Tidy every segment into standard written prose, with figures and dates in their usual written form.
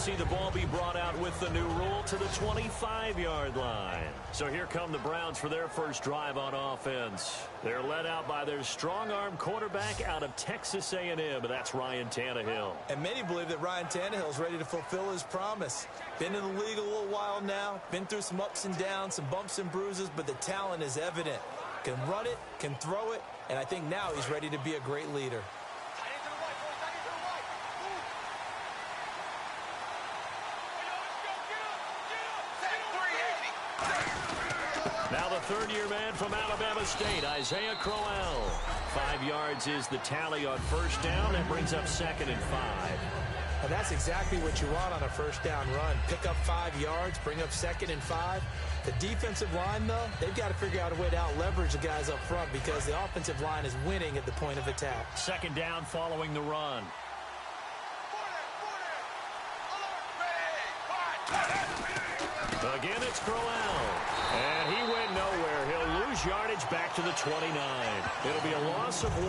see the ball be brought out with the new rule to the 25-yard line. So here come the Browns for their first drive on offense. They're led out by their strong-arm quarterback out of Texas A&M. That's Ryan Tannehill. And many believe that Ryan Tannehill is ready to fulfill his promise. Been in the league a little while now. Been through some ups and downs, some bumps and bruises, but the talent is evident. Can run it, can throw it, and I think now he's ready to be a great leader. Now the third-year man from Alabama State, Isaiah Crowell. 5 yards is the tally on first down. That brings up 2nd and 5. Now that's exactly what you want on a first down run. Pick up 5 yards, bring up 2nd and 5. The defensive line, though, they've got to figure out a way to out-leverage the guys up front because the offensive line is winning at the point of attack. 2nd down following the run. Again, it's Crowell. And he went nowhere. He'll lose yardage back to the 29. It'll be a loss of 1,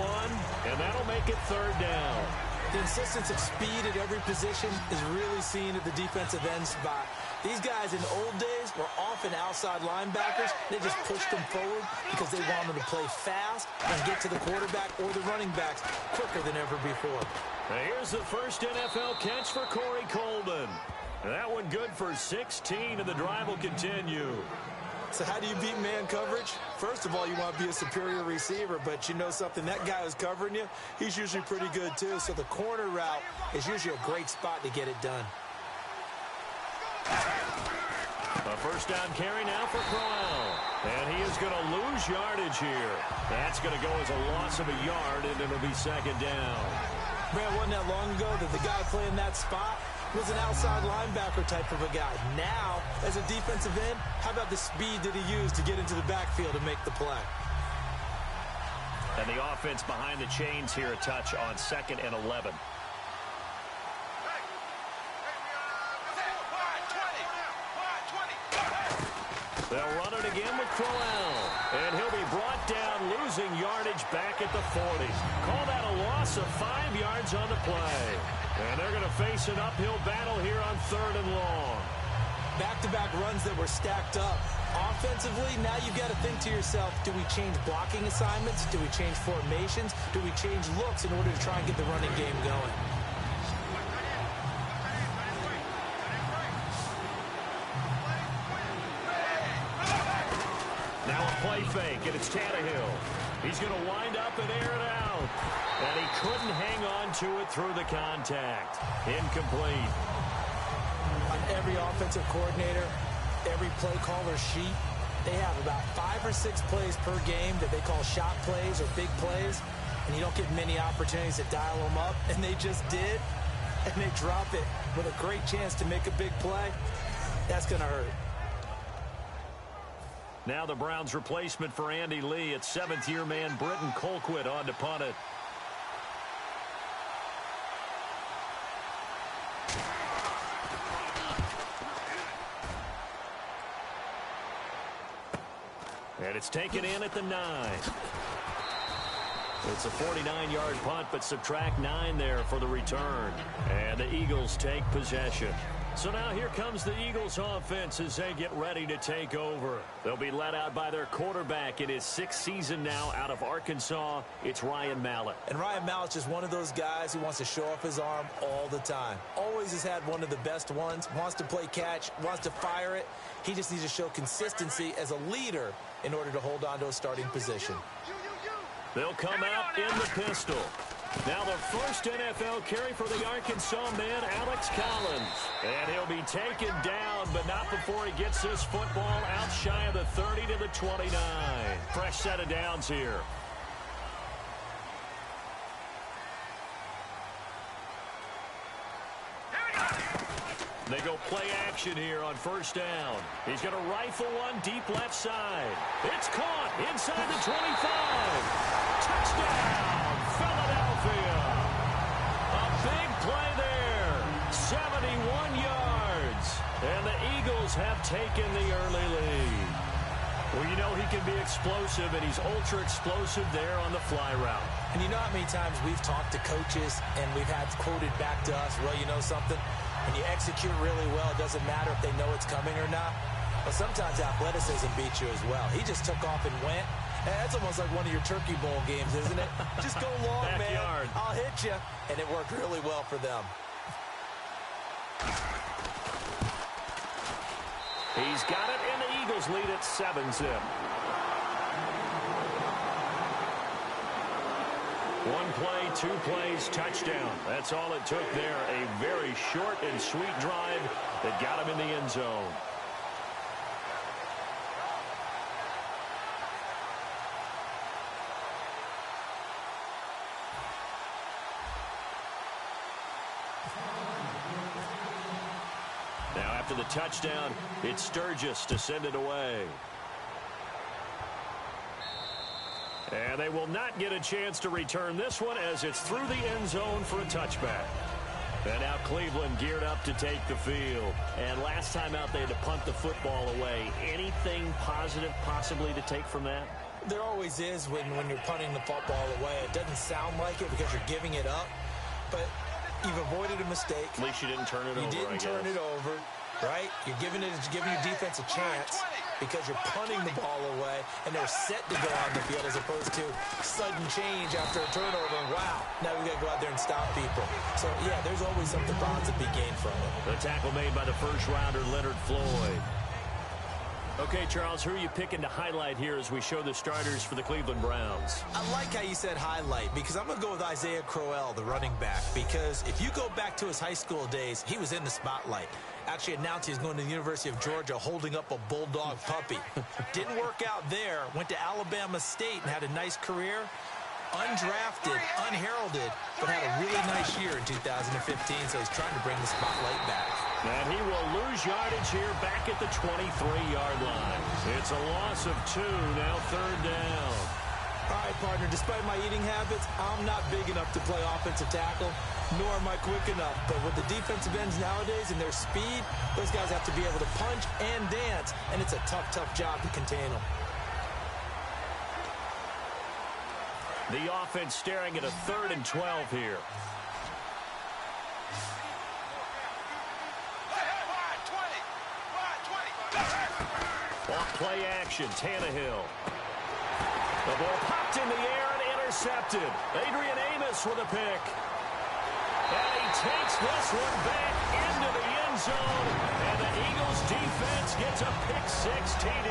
and that'll make it 3rd down. The insistence of speed at every position is really seen at the defensive end spot. These guys in the old days were often outside linebackers. They just pushed them forward because they wanted to play fast and get to the quarterback or the running backs quicker than ever before. Now here's the first NFL catch for Corey Coleman. That one good for 16, and the drive will continue. So how do you beat man coverage? First of all, you want to be a superior receiver, but you know something, that guy who's covering you, he's usually pretty good too. So the corner route is usually a great spot to get it done. A first down carry now for Crowell. And he is going to lose yardage here. That's going to go as a loss of a yard, and it'll be 2nd down. Man, wasn't that long ago that the guy playing that spot was an outside linebacker type of a guy. Now, as a defensive end, how about the speed that he used to get into the backfield and make the play? And the offense behind the chains here, a touch on 2nd and 11. They'll run it again with Crowell. And he'll be brought down, losing yardage back at the 40. Call that a loss of 5 yards on the play. And they're going to face an uphill battle here on 3rd and long. Back-to-back runs that were stacked up. Offensively, now you've got to think to yourself, do we change blocking assignments? Do we change formations? Do we change looks in order to try and get the running game going? Now a play fake, and it's Tannehill. He's going to wind up and air it out. And he couldn't hang on to it through the contact. Incomplete. On every offensive coordinator, every play caller sheet, they have about 5 or 6 plays per game that they call shot plays or big plays. And you don't get many opportunities to dial them up. And they just did. And they drop it with a great chance to make a big play. That's going to hurt. Now the Browns' replacement for Andy Lee. It's 7th-year man Britton Colquitt on to punt it. And it's taken in at the 9. It's a 49-yard punt, but subtract 9 there for the return. And the Eagles take possession. So now here comes the Eagles offense as they get ready to take over. They'll be led out by their quarterback in his 6th season now out of Arkansas. It's Ryan Mallett. And Ryan Mallett's just one of those guys who wants to show off his arm all the time. Always has had one of the best ones. Wants to play catch, wants to fire it. He just needs to show consistency as a leader in order to hold on to a starting position. They'll come out in the pistol. Now the first NFL carry for the Arkansas man, Alex Collins. And he'll be taken down, but not before he gets this football out shy of the 30 to the 29. Fresh set of downs here. They go play action here on first down. He's going to rifle one deep left side. It's caught inside the 25. Touchdown, Philadelphia. A big play there. 71 yards. And the Eagles have taken the early lead. Well, you know he can be explosive, and he's ultra-explosive there on the fly route. And you know how many times we've talked to coaches and we've had quoted back to us, well, you know something? and you execute really well, it doesn't matter if they know it's coming or not. But sometimes athleticism beats you as well. He just took off and went. And that's almost like one of your Turkey Bowl games, isn't it? Just go long, Backyard. man. I'll hit you. And it worked really well for them. He's got it, and the Eagles lead at 7-zip. One play, 2 plays, touchdown. That's all it took there. A very short and sweet drive that got him in the end zone. Now after the touchdown, it's Sturgis to send it away. And they will not get a chance to return this one as it's through the end zone for a touchback. And now Cleveland geared up to take the field. And last time out, they had to punt the football away. Anything positive possibly to take from that? There always is when you're punting the football away. It doesn't sound like it because you're giving it up. But you've avoided a mistake. At least you didn't turn it over, You didn't turn it over, right? You're giving your defense a chance because you're punting the ball away, and they're set to go on the field as opposed to sudden change after a turnover. And wow, now we got to go out there and stop people. So, yeah, there's always something positive to be gained from it. The tackle made by the first-rounder, Leonard Floyd. Okay, Charles, who are you picking to highlight here as we show the starters for the Cleveland Browns? I like how you said highlight because I'm going to go with Isaiah Crowell, the running back, because if you go back to his high school days, he was in the spotlight. Actually announced he was going to the University of Georgia holding up a bulldog puppy. Didn't work out there. Went to Alabama State and had a nice career. Undrafted, unheralded, but had a really nice year in 2015, so he's trying to bring the spotlight back. And he will lose yardage here back at the 23-yard line. It's a loss of 2, now 3rd down. All right, partner, despite my eating habits, I'm not big enough to play offensive tackle, nor am I quick enough. But with the defensive ends nowadays and their speed, those guys have to be able to punch and dance, and it's a tough, tough job to contain them. The offense staring at a 3rd and 12 here. Off play action, Tannehill. The ball popped in the air and intercepted. Adrian Amos with a pick. And he takes this one back into the end zone. And the Eagles defense gets a pick-6 TD.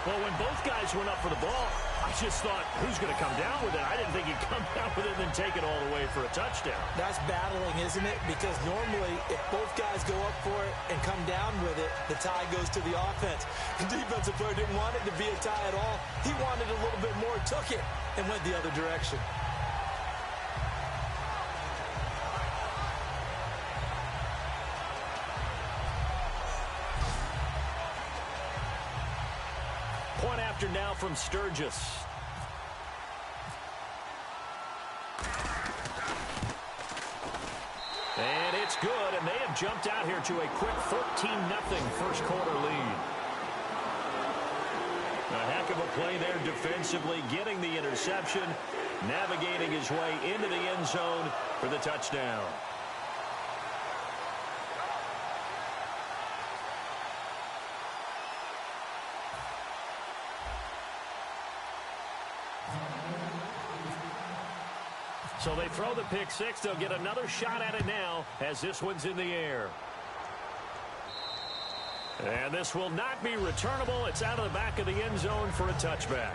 Well, when both guys went up for the ball, I just thought, who's going to come down with it? I didn't think he'd come down with it and then take it all the way for a touchdown. That's battling, isn't it? Because normally, if both guys go up for it and come down with it, the tie goes to the offense. The defensive player didn't want it to be a tie at all. He wanted a little bit more, took it, and went the other direction. Point after now from Sturgis. And it's good, and they have jumped out here to a quick 14-0 first quarter lead. A heck of a play there defensively, getting the interception, navigating his way into the end zone for the touchdown. So they throw the pick-6. They'll get another shot at it now as this one's in the air. And this will not be returnable. It's out of the back of the end zone for a touchback.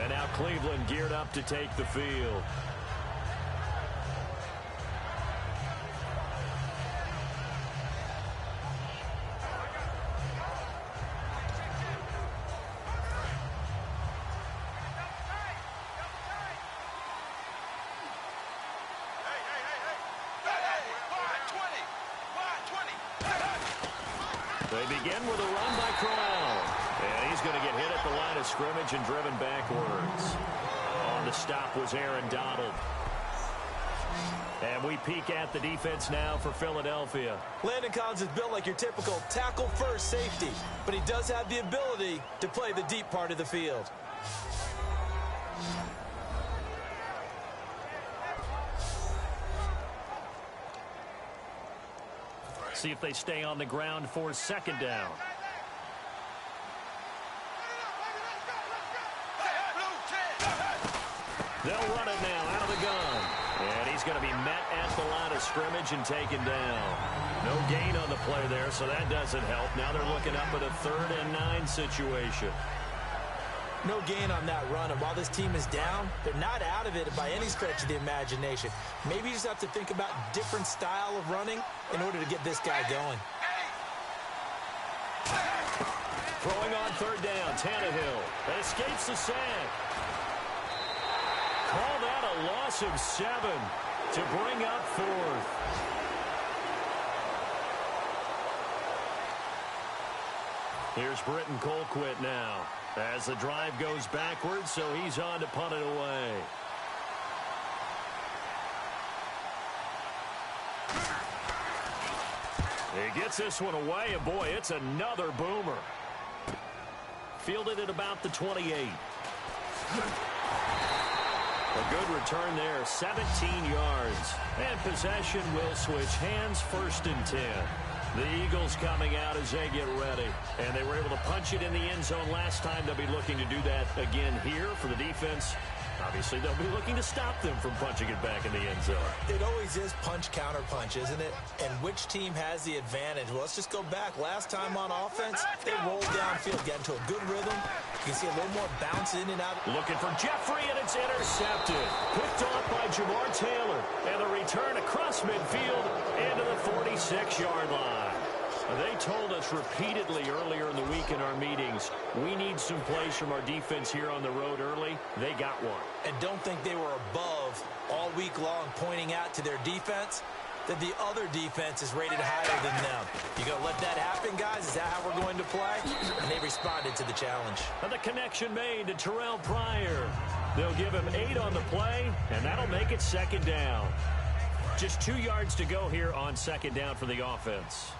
And now Cleveland geared up to take the field. They begin with a run by Crowell. And he's going to get hit at the line of scrimmage and driven backwards. On the stop was Aaron Donald. And we peek at the defense now for Philadelphia. Landon Collins is built like your typical tackle-first safety, but he does have the ability to play the deep part of the field. See if they stay on the ground for second down. They'll run it now out of the gun. And he's going to be met at the line of scrimmage and taken down. No gain on the play there, so that doesn't help. Now they're looking up at a 3rd and 9 situation. No gain on that run, and while this team is down, they're not out of it by any stretch of the imagination. Maybe you just have to think about different style of running in order to get this guy going. Throwing on 3rd down, Tannehill escapes the sack. Call that a loss of 7 to bring up 4th. Here's Britton Colquitt now as the drive goes backwards, so he's on to punt it away. He gets this one away, and boy, it's another boomer. Fielded at about the 28. A good return there, 17 yards. And possession will switch hands, 1st and 10. The Eagles coming out as they get ready. And they were able to punch it in the end zone last time. They'll be looking to do that again here for the defense. Obviously, they'll be looking to stop them from punching it back in the end zone. It always is punch, counter punch, isn't it? And which team has the advantage? Well, let's just go back. Last time on offense, they rolled downfield, get into a good rhythm. You can see a little more bounce in and out. Looking for Jeffrey, and it's intercepted. Picked off by Jamar Taylor. And the return across midfield into the 46-yard line. They told us repeatedly earlier in the week in our meetings, we need some plays from our defense here on the road early. They got one. And don't think they were above all week long pointing out to their defense that the other defense is rated higher than them. You going to let that happen, guys? Is that how we're going to play? And they responded to the challenge. And the connection made to Terrell Pryor. They'll give him 8 on the play, and that'll make it 2nd down. Just 2 yards to go here on 2nd down for the offense.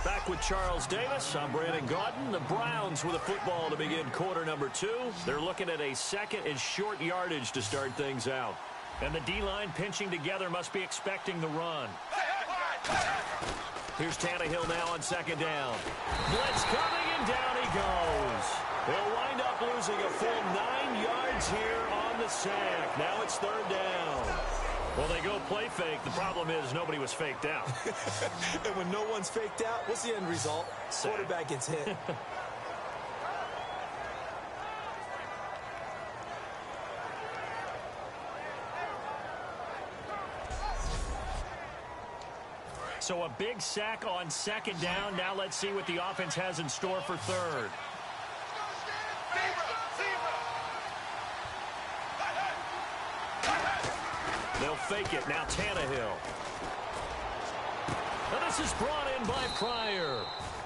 Back with Charles Davis. I'm Brandon Gaudin. The Browns with a football to begin quarter number 2. They're looking at a 2nd and short yardage to start things out. And the D-line pinching together must be expecting the run. Here's Tannehill now on 2nd down. Blitz coming, and down he goes. They'll wind up losing a full 9 yards here on the sack. Now it's 3rd down. Well, they go play fake. The problem is nobody was faked out. And when no one's faked out, what's the end result? Sack. Quarterback gets hit. So a big sack on 2nd down. Now let's see what the offense has in store for 3rd. They'll fake it. Now Tannehill. And this is brought in by Pryor.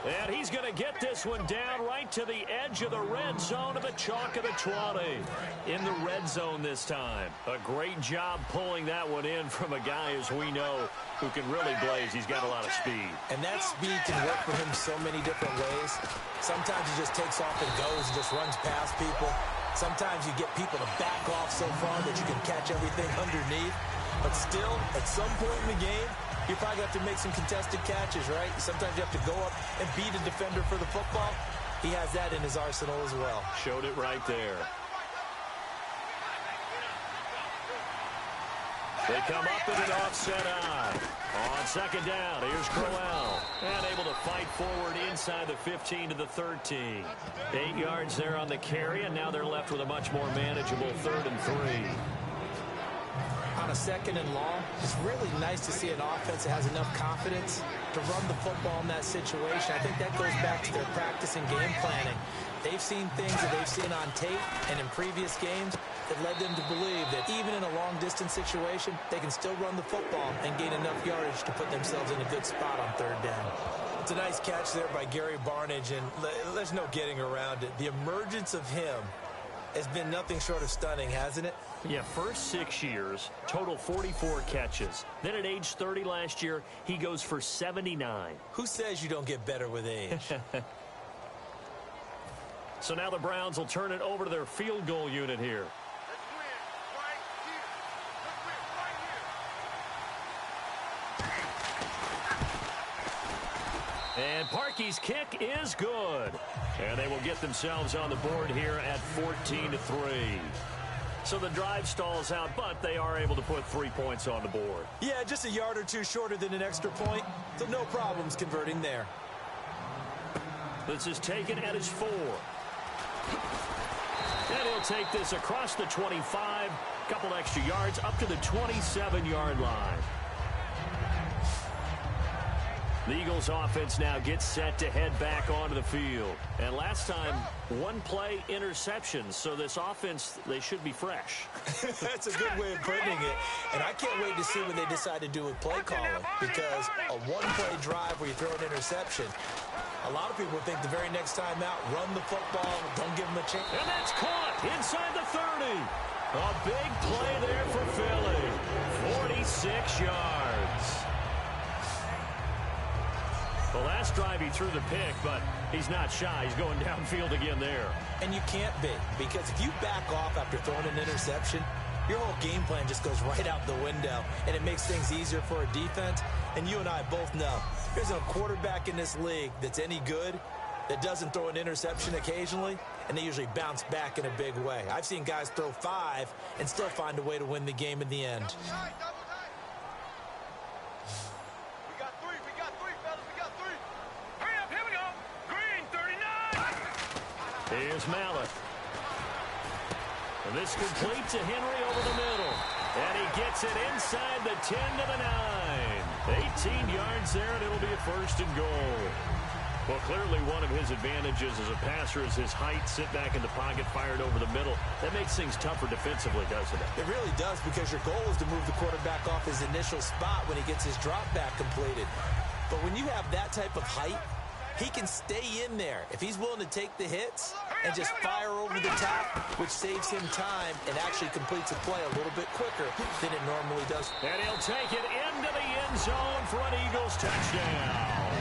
And he's going to get this one down right to the edge of the red zone of the chalk of the 20. In the red zone this time. A great job pulling that one in from a guy, as we know, who can really blaze. He's got a lot of speed. And that speed can work for him so many different ways. Sometimes he just takes off and goes and just runs past people. Sometimes you get people to back off so far that you can catch everything underneath. But still, at some point in the game, you probably have to make some contested catches, right? Sometimes you have to go up and beat a defender for the football. He has that in his arsenal as well. Showed it right there. They come up in an offset eye. On 2nd down, here's Crowell. And able to fight forward inside the 15 to the 13. 8 yards there on the carry, and now they're left with a much more manageable 3rd and 3. On a 2nd and long, it's really nice to see an offense that has enough confidence to run the football in that situation. I think that goes back to their practice and game planning. They've seen things that they've seen on tape and in previous games that led them to believe that even in a long-distance situation, they can still run the football and gain enough yardage to put themselves in a good spot on 3rd down. It's a nice catch there by Gary Barnidge, and there's no getting around it. The emergence of him has been nothing short of stunning, hasn't it? Yeah, first 6 years, total 44 catches. Then at age 30 last year, he goes for 79. Who says you don't get better with age? So now the Browns will turn it over to their field goal unit here. And Parkey's kick is good. And they will get themselves on the board here at 14-3. So the drive stalls out, but they are able to put 3 points on the board. Yeah, just a yard or two shorter than an extra point, so no problems converting there. This is taken at his 4. And he'll take this across the 25, couple extra yards up to the 27-yard line. The Eagles offense now gets set to head back onto the field. And last time, one play interceptions. So this offense, they should be fresh. That's a good way of putting it. And I can't wait to see what they decide to do with play calling. Because a one-play drive where you throw an interception, a lot of people think the very next time out, run the football, don't give them a chance. And that's caught inside the 30. A big play there for Philly. 46 yards. The last drive he threw the pick, but he's not shy. He's going downfield again there. And you can't be, because if you back off after throwing an interception, your whole game plan just goes right out the window, and it makes things easier for a defense. And you and I both know there's a quarterback in this league that's any good that doesn't throw an interception occasionally, and they usually bounce back in a big way. I've seen guys throw 5 and still find a way to win the game in the end. Here's Mallett. And this complete to Henry over the middle. And he gets it inside the 10 to the 9. 18 yards there, and it'll be a 1st and goal. Well, clearly one of his advantages as a passer is his height. Sit back in the pocket, fired over the middle. That makes things tougher defensively, doesn't it? It really does, because your goal is to move the quarterback off his initial spot when he gets his drop back completed. But when you have that type of height, he can stay in there if he's willing to take the hits and just fire over the top, which saves him time and actually completes a play a little bit quicker than it normally does. And he'll take it into the end zone for an Eagles touchdown.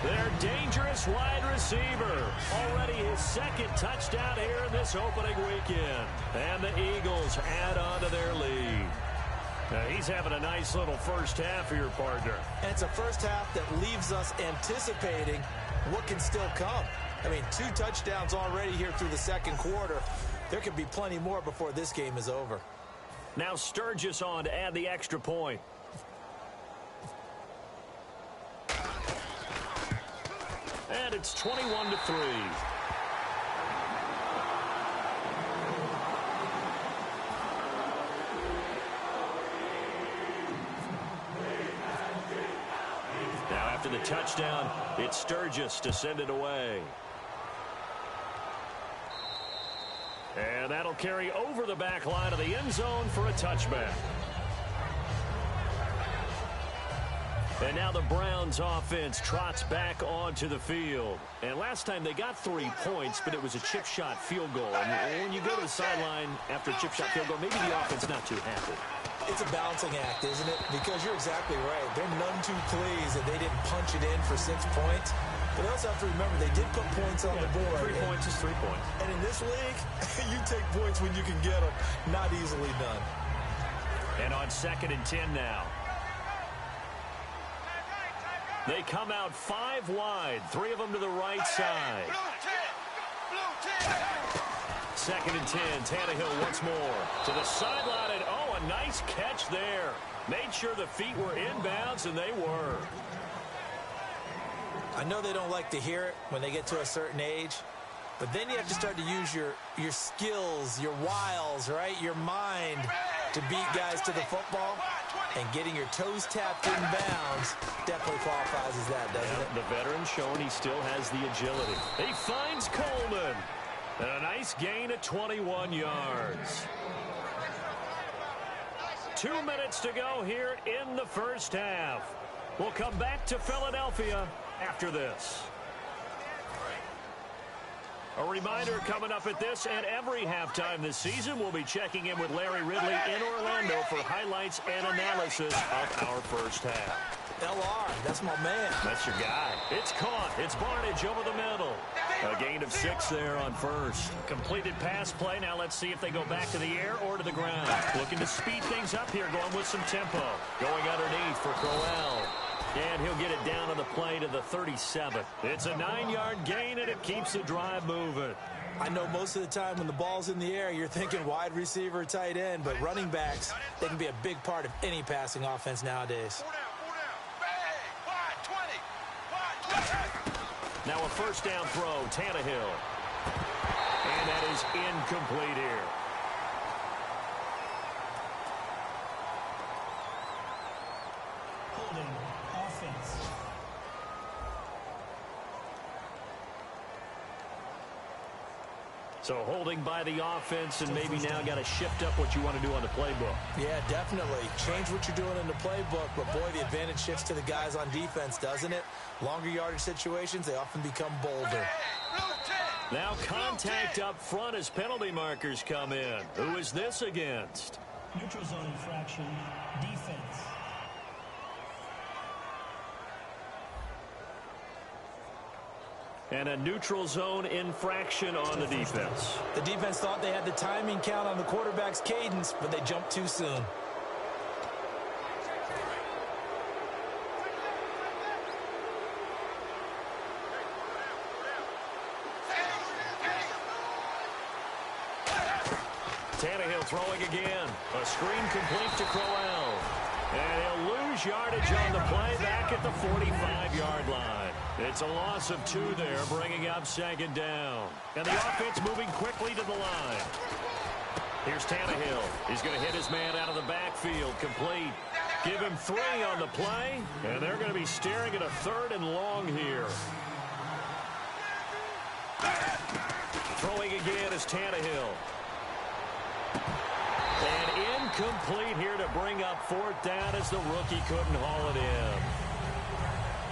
Their dangerous wide receiver. Already his 2nd touchdown here in this opening weekend. And the Eagles add on to their lead. Now he's having a nice little first half here, partner. And it's a first half that leaves us anticipating what can still come. I mean, 2 touchdowns already here through the 2nd quarter. There could be plenty more before this game is over. Now Sturgis on to add the extra point. And it's 21-3. After the touchdown, it's Sturgis to send it away. And that'll carry over the back line of the end zone for a touchback. And now the Browns offense trots back onto the field. And last time they got 3 points, but it was a chip shot field goal. And when you go to the sideline after a chip shot field goal, maybe the offense not too happy. It's a balancing act, isn't it? Because you're exactly right. They're none too pleased that they didn't punch it in for 6 points. But they also have to remember they did put points on the board. 3 points is 3 points. And in this league, you take points when you can get them. Not easily done. And on 2nd and 10 now. They come out 5 wide, 3 of them to the right side. 2nd and 10, Tannehill once more to the sideline, and oh, a nice catch there. Made sure the feet were inbounds, and they were. I know they don't like to hear it when they get to a certain age, but then you have to start to use your skills, your wiles, right, your mind to beat guys to the football. And getting your toes tapped in bounds definitely qualifies as that, doesn't it? The veteran showing he still has the agility. He finds Coleman. And a nice gain at 21 yards. 2 minutes to go here in the first half. We'll come back to Philadelphia after this. A reminder coming up at this and every halftime this season, we'll be checking in with Larry Ridley in Orlando for highlights and analysis of our first half. LR, that's my man. That's your guy. It's caught. It's Barnage over the middle. A gain of 6 there on first. Completed pass play. Now let's see if they go back to the air or to the ground. Looking to speed things up here, going with some tempo. Going underneath for Crowell. And he'll get it down on the play to the 37. It's a 9-yard gain, and it keeps the drive moving. I know most of the time when the ball's in the air, you're thinking wide receiver, tight end, but running backs, they can be a big part of any passing offense nowadays. Now a first down throw, Tannehill. And that is incomplete here. Holding offense. So holding by the offense, and maybe now got to shift up what you want to do on the playbook. Yeah, definitely. Change what you're doing in the playbook, but boy, the advantage shifts to the guys on defense, doesn't it? Longer yardage situations, they often become bolder. Now contact up front as penalty markers come in. Who is this against? Neutral zone infraction, defense. And a neutral zone infraction on the defense. The defense thought they had the timing count on the quarterback's cadence, but they jumped too soon. Tannehill throwing again. A screen complete to Crowell. And he'll lose yardage on the play back at the 45-yard line. It's a loss of 2 there, bringing up second down. And the offense moving quickly to the line. Here's Tannehill. He's going to hit his man out of the backfield, complete. Give him 3 on the play, and they're going to be staring at a 3rd and long here. Throwing again is Tannehill. And incomplete here to bring up 4th down as the rookie couldn't haul it in.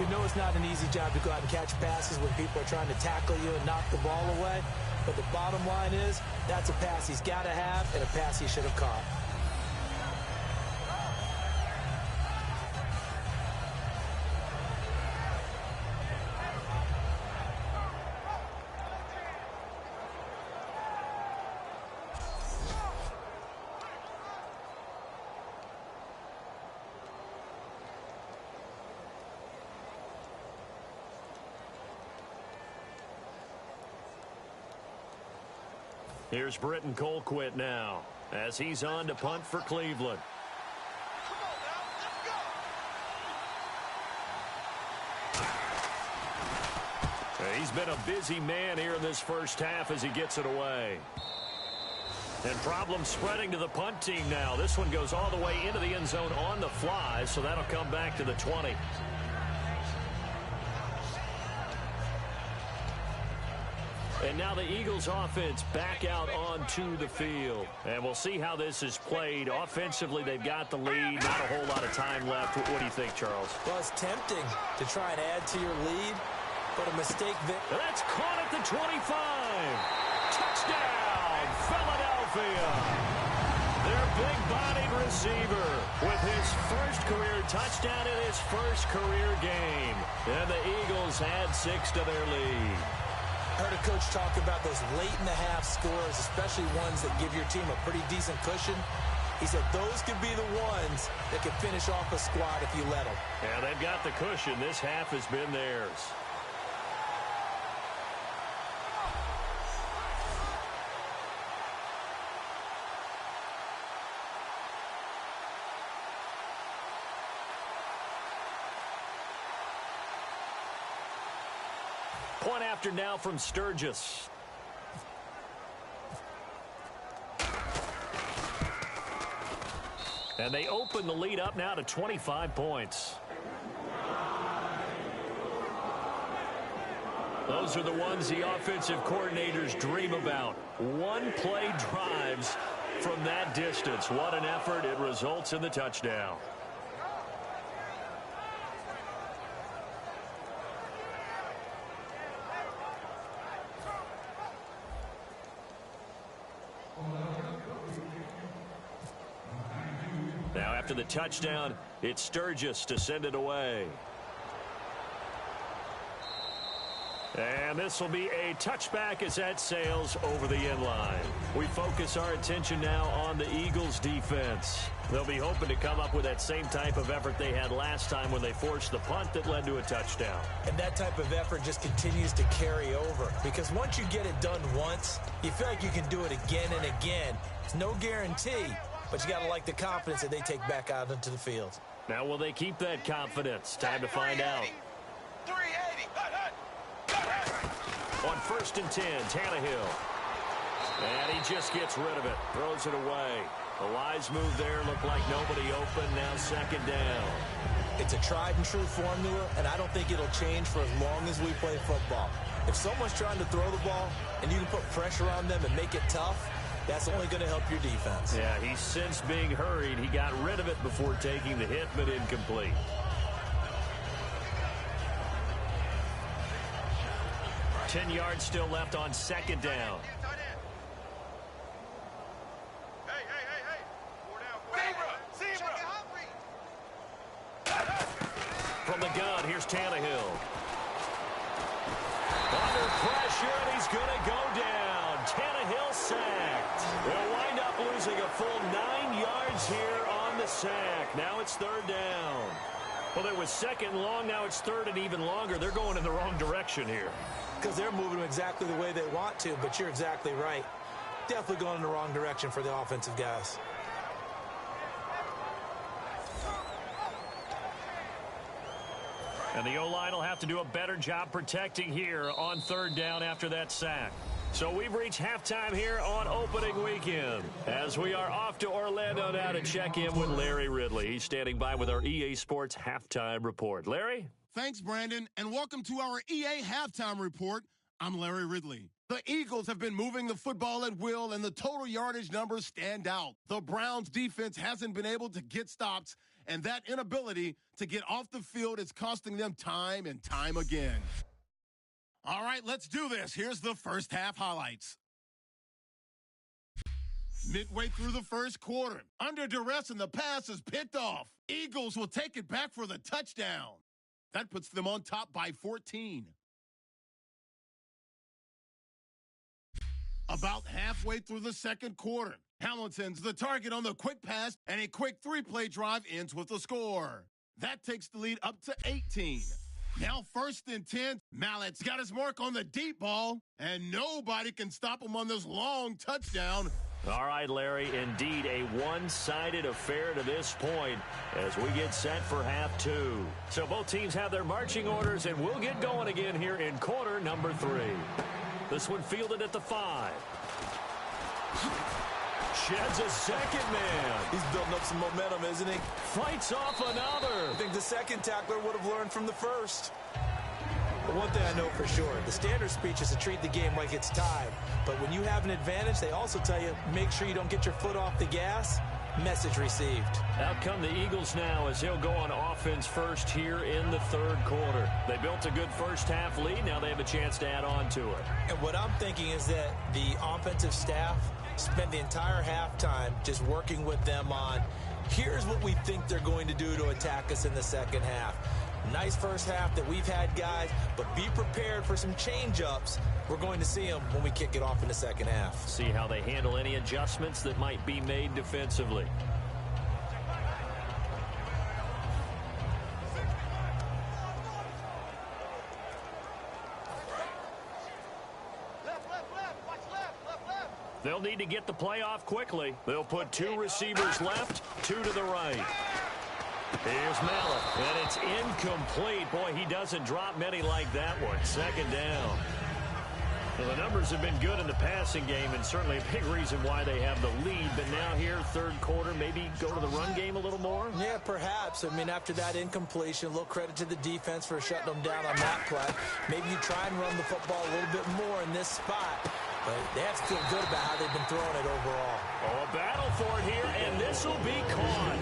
We know it's not an easy job to go out and catch passes when people are trying to tackle you and knock the ball away. But the bottom line is, that's a pass he's got to have and a pass he should have caught. Here's Britton Colquitt now as he's on to punt for Cleveland. He's been a busy man here in this first half as he gets it away. And problems spreading to the punt team now. This one goes all the way into the end zone on the fly, so that'll come back to the 20. And now the Eagles offense back out onto the field. And we'll see how this is played. Offensively, they've got the lead. Not a whole lot of time left. What do you think, Charles? Well, it's tempting to try and add to your lead, but a mistake that... That's caught at the 25. Touchdown, Philadelphia. Their big-bodied receiver with his first career touchdown in his first career game. And the Eagles add 6 to their lead. I heard a coach talk about those late-in-the-half scores, especially ones that give your team a pretty decent cushion. He said those could be the ones that could finish off a squad if you let them. Yeah, they've got the cushion. This half has been theirs. Point after now from Sturgis. And they open the lead up now to 25 points. Those are the ones the offensive coordinators dream about. One-play drives from that distance. What an effort. It results in the touchdown. Now after the touchdown, it's Sturgis to send it away. And this will be a touchback as that sails over the end line. We focus our attention now on the Eagles' defense. They'll be hoping to come up with that same type of effort they had last time when they forced the punt that led to a touchdown. And that type of effort just continues to carry over, because once you get it done once, you feel like you can do it again and again. It's no guarantee, but you got to like the confidence that they take back out into the field. Now, will they keep that confidence? Time to find out. 380. On 1st and 10, Tannehill. And he just gets rid of it. Throws it away. A wise move there. Looked like nobody open. Now 2nd down. It's a tried and true formula, and I don't think it'll change for as long as we play football. If someone's trying to throw the ball and you can put pressure on them and make it tough, that's only going to help your defense. Yeah, he's since being hurried. He got rid of it before taking the hit, but incomplete. 10 yards still left on 2nd down. From the gun, here's Tannehill. Under pressure, and he's going to go down. Tannehill sacked. They'll wind up losing a full 9 yards here on the sack. Now it's 3rd down. Well, it was 2nd and long. Now it's 3rd and even longer. They're going in the wrong direction here. Because they're moving exactly the way they want to, but you're exactly right. Definitely going in the wrong direction for the offensive guys. And the O-line will have to do a better job protecting here on 3rd down after that sack. So we've reached halftime here on opening weekend, as we are off to Orlando now to check in with Larry Ridley. He's standing by with our EA Sports halftime report. Larry? Thanks, Brandon, and welcome to our EA Halftime Report. I'm Larry Ridley. The Eagles have been moving the football at will, and the total yardage numbers stand out. The Browns' defense hasn't been able to get stops, and that inability to get off the field is costing them time and time again. All right, let's do this. Here's the first half highlights. Midway through the first quarter, under duress and the pass is picked off. Eagles will take it back for the touchdown. That puts them on top by 14. About halfway through the second quarter, Hamilton's the target on the quick pass, and a quick 3-play drive ends with a score. That takes the lead up to 18. Now 1st and 10, Mallett's got his mark on the deep ball, and nobody can stop him on this long touchdown. All right, Larry, indeed a one-sided affair to this point as we get set for half 2. So both teams have their marching orders, and we'll get going again here in quarter number 3. This one fielded at the 5. Sheds a second man. He's building up some momentum, isn't he? Fights off another. I think the second tackler would have learned from the first. But one thing I know for sure, the standard speech is to treat the game like it's tied. But when you have an advantage, they also tell you, make sure you don't get your foot off the gas. Message received. Out come the Eagles now as they'll go on offense first here in the 3rd quarter. They built a good first half lead. Now they have a chance to add on to it. And what I'm thinking is that the offensive staff spent the entire halftime just working with them on, here's what we think they're going to do to attack us in the second half. Nice first half that we've had, guys, but be prepared for some change-ups. We're going to see them when we kick it off in the second half. See how they handle any adjustments that might be made defensively. They'll need to get the play off quickly. They'll put 2 receivers left, 2 to the right. Here's Mallett, and it's incomplete. Boy, he doesn't drop many like that one. 2nd down. Well, the numbers have been good in the passing game, and certainly a big reason why they have the lead. But now here, 3rd quarter, maybe go to the run game a little more? Yeah, perhaps. I mean, after that incompletion, a little credit to the defense for shutting them down on that play. Maybe you try and run the football a little bit more in this spot. But they have to feel good about how they've been throwing it overall. Oh, a battle for it here, and this will be caught.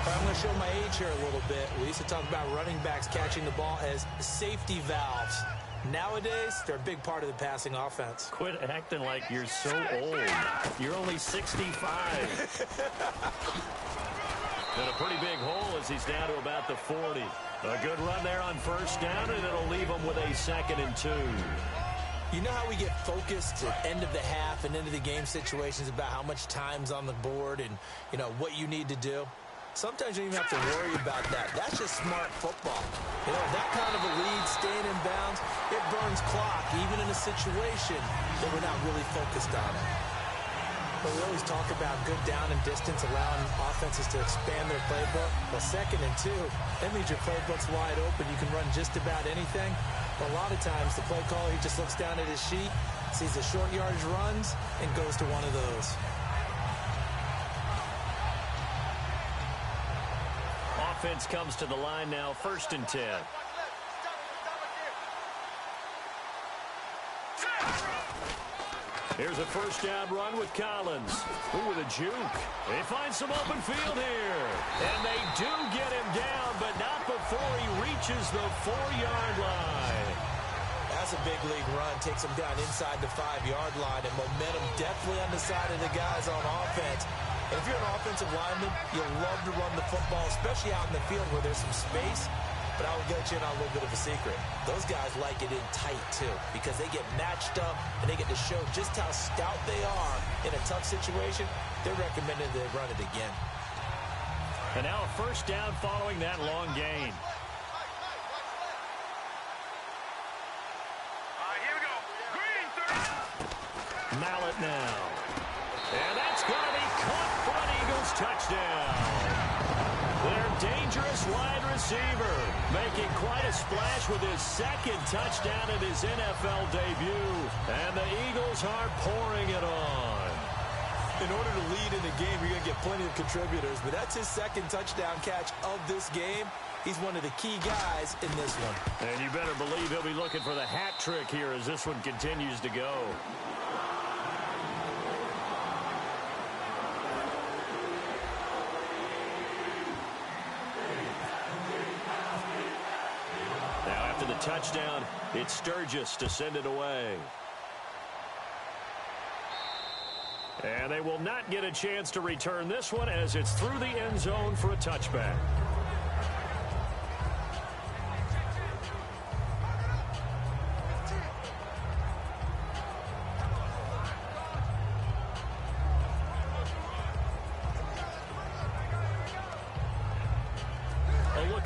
I'm going to show my age here a little bit. We used to talk about running backs catching the ball as safety valves. Nowadays, they're a big part of the passing offense. Quit acting like you're so old. You're only 65. And a pretty big hole as he's down to about the 40. A good run there on first down, and it'll leave him with a 2nd and 2. You know how we get focused at end of the half and into the game situations about how much time's on the board and, you know, what you need to do? Sometimes you don't even have to worry about that. That's just smart football. You know, that kind of a lead, staying in bounds, it burns clock, even in a situation that we're not really focused on it. But we always talk about good down and distance, allowing offenses to expand their playbook. Well, 2nd and 2, that means your playbook's wide open. You can run just about anything. But a lot of times, the play caller, he just looks down at his sheet, sees the short yardage runs, and goes to one of those. Offense comes to the line now, 1st and 10. Here's a first down run with Collins. Ooh, with a juke. They find some open field here. And they do get him down, but not before he reaches the 4-yard line. That's a big league run. Takes him down inside the 5-yard line, and momentum definitely on the side of the guys on offense. And if you're an offensive lineman, you love to run the football, especially out in the field where there's some space. But I will get you in on a little bit of a secret. Those guys like it in tight, too, because they get matched up and they get to show just how stout they are in a tough situation. They're recommended they run it again. And now a first down following that long gain. Here we go. Green, 30. Mallet now. And that's going to be caught for an Eagles touchdown. Their dangerous wide receiver making quite a splash with his 2nd touchdown in his NFL debut. And the Eagles are pouring it on. In order to lead in the game, you're going to get plenty of contributors, but that's his 2nd touchdown catch of this game. He's one of the key guys in this one. And you better believe he'll be looking for the hat trick here as this one continues to go. The touchdown, it's Sturgis to send it away. And they will not get a chance to return this one as it's through the end zone for a touchback.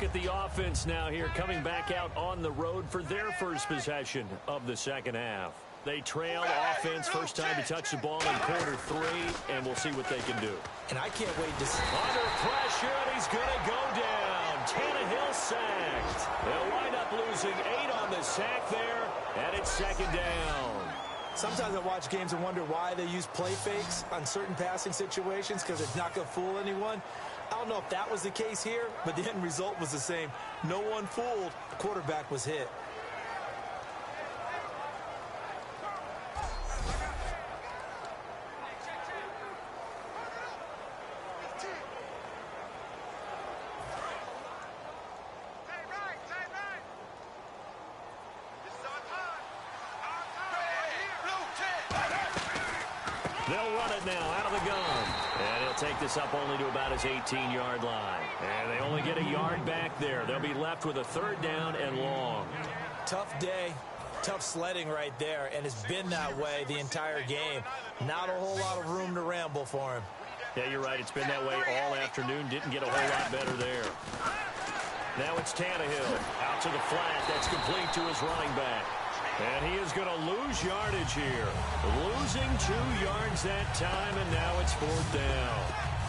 At the offense now here, coming back out on the road for their first possession of the 2nd half. They trail offense, first time to touch the ball in quarter 3, and we'll see what they can do. And I can't wait to see. Under pressure, and he's going to go down. Tannehill sacked. They'll wind up losing 8 on the sack there, and it's 2nd down. Sometimes I watch games and wonder why they use play fakes on certain passing situations because it's not going to fool anyone. I don't know if that was the case here, but the end result was the same. No one fooled. The quarterback was hit. They'll run it now out of the gun. And he'll take this up only to about his 18-yard line. And they only get a yard back there. They'll be left with a 3rd down and long. Tough day. Tough sledding right there, and it's been that way the entire game. Not a whole lot of room to ramble for him. Yeah, you're right. It's been that way all afternoon. Didn't get a whole lot better there. Now it's Tannehill out to the flat. That's complete to his running back. And he is going to lose yardage here. Losing 2 yards that time, and now it's 4th down.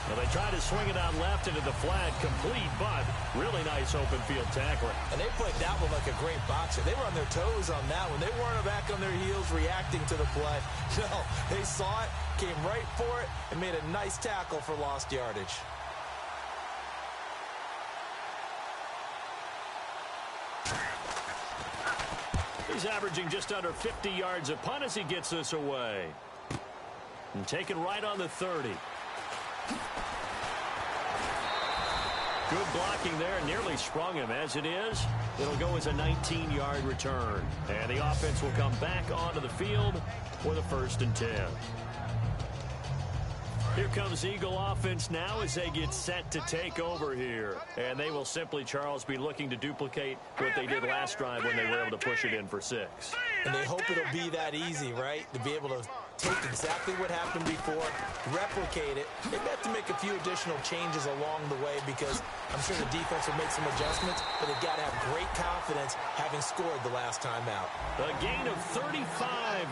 Well, they try to swing it out left into the flat, complete, but really nice open field tackling. And they played that one like a great boxer. They were on their toes on that one. They weren't back on their heels reacting to the play. No, they saw it, came right for it, and made a nice tackle for lost yardage. He's averaging just under 50 yards a punt as he gets this away. And taken right on the 30. Good blocking there, nearly sprung him. As it is, it'll go as a 19-yard return. And the offense will come back onto the field with a 1st and 10. Here comes Eagle offense now as they get set to take over here. And they will simply, Charles, be looking to duplicate what they did last drive when they were able to push it in for 6. And they hope it'll be that easy, right? To be able to take exactly what happened before, replicate it. They may have to make a few additional changes along the way because I'm sure the defense will make some adjustments, but they've got to have great confidence having scored the last time out. A gain of 35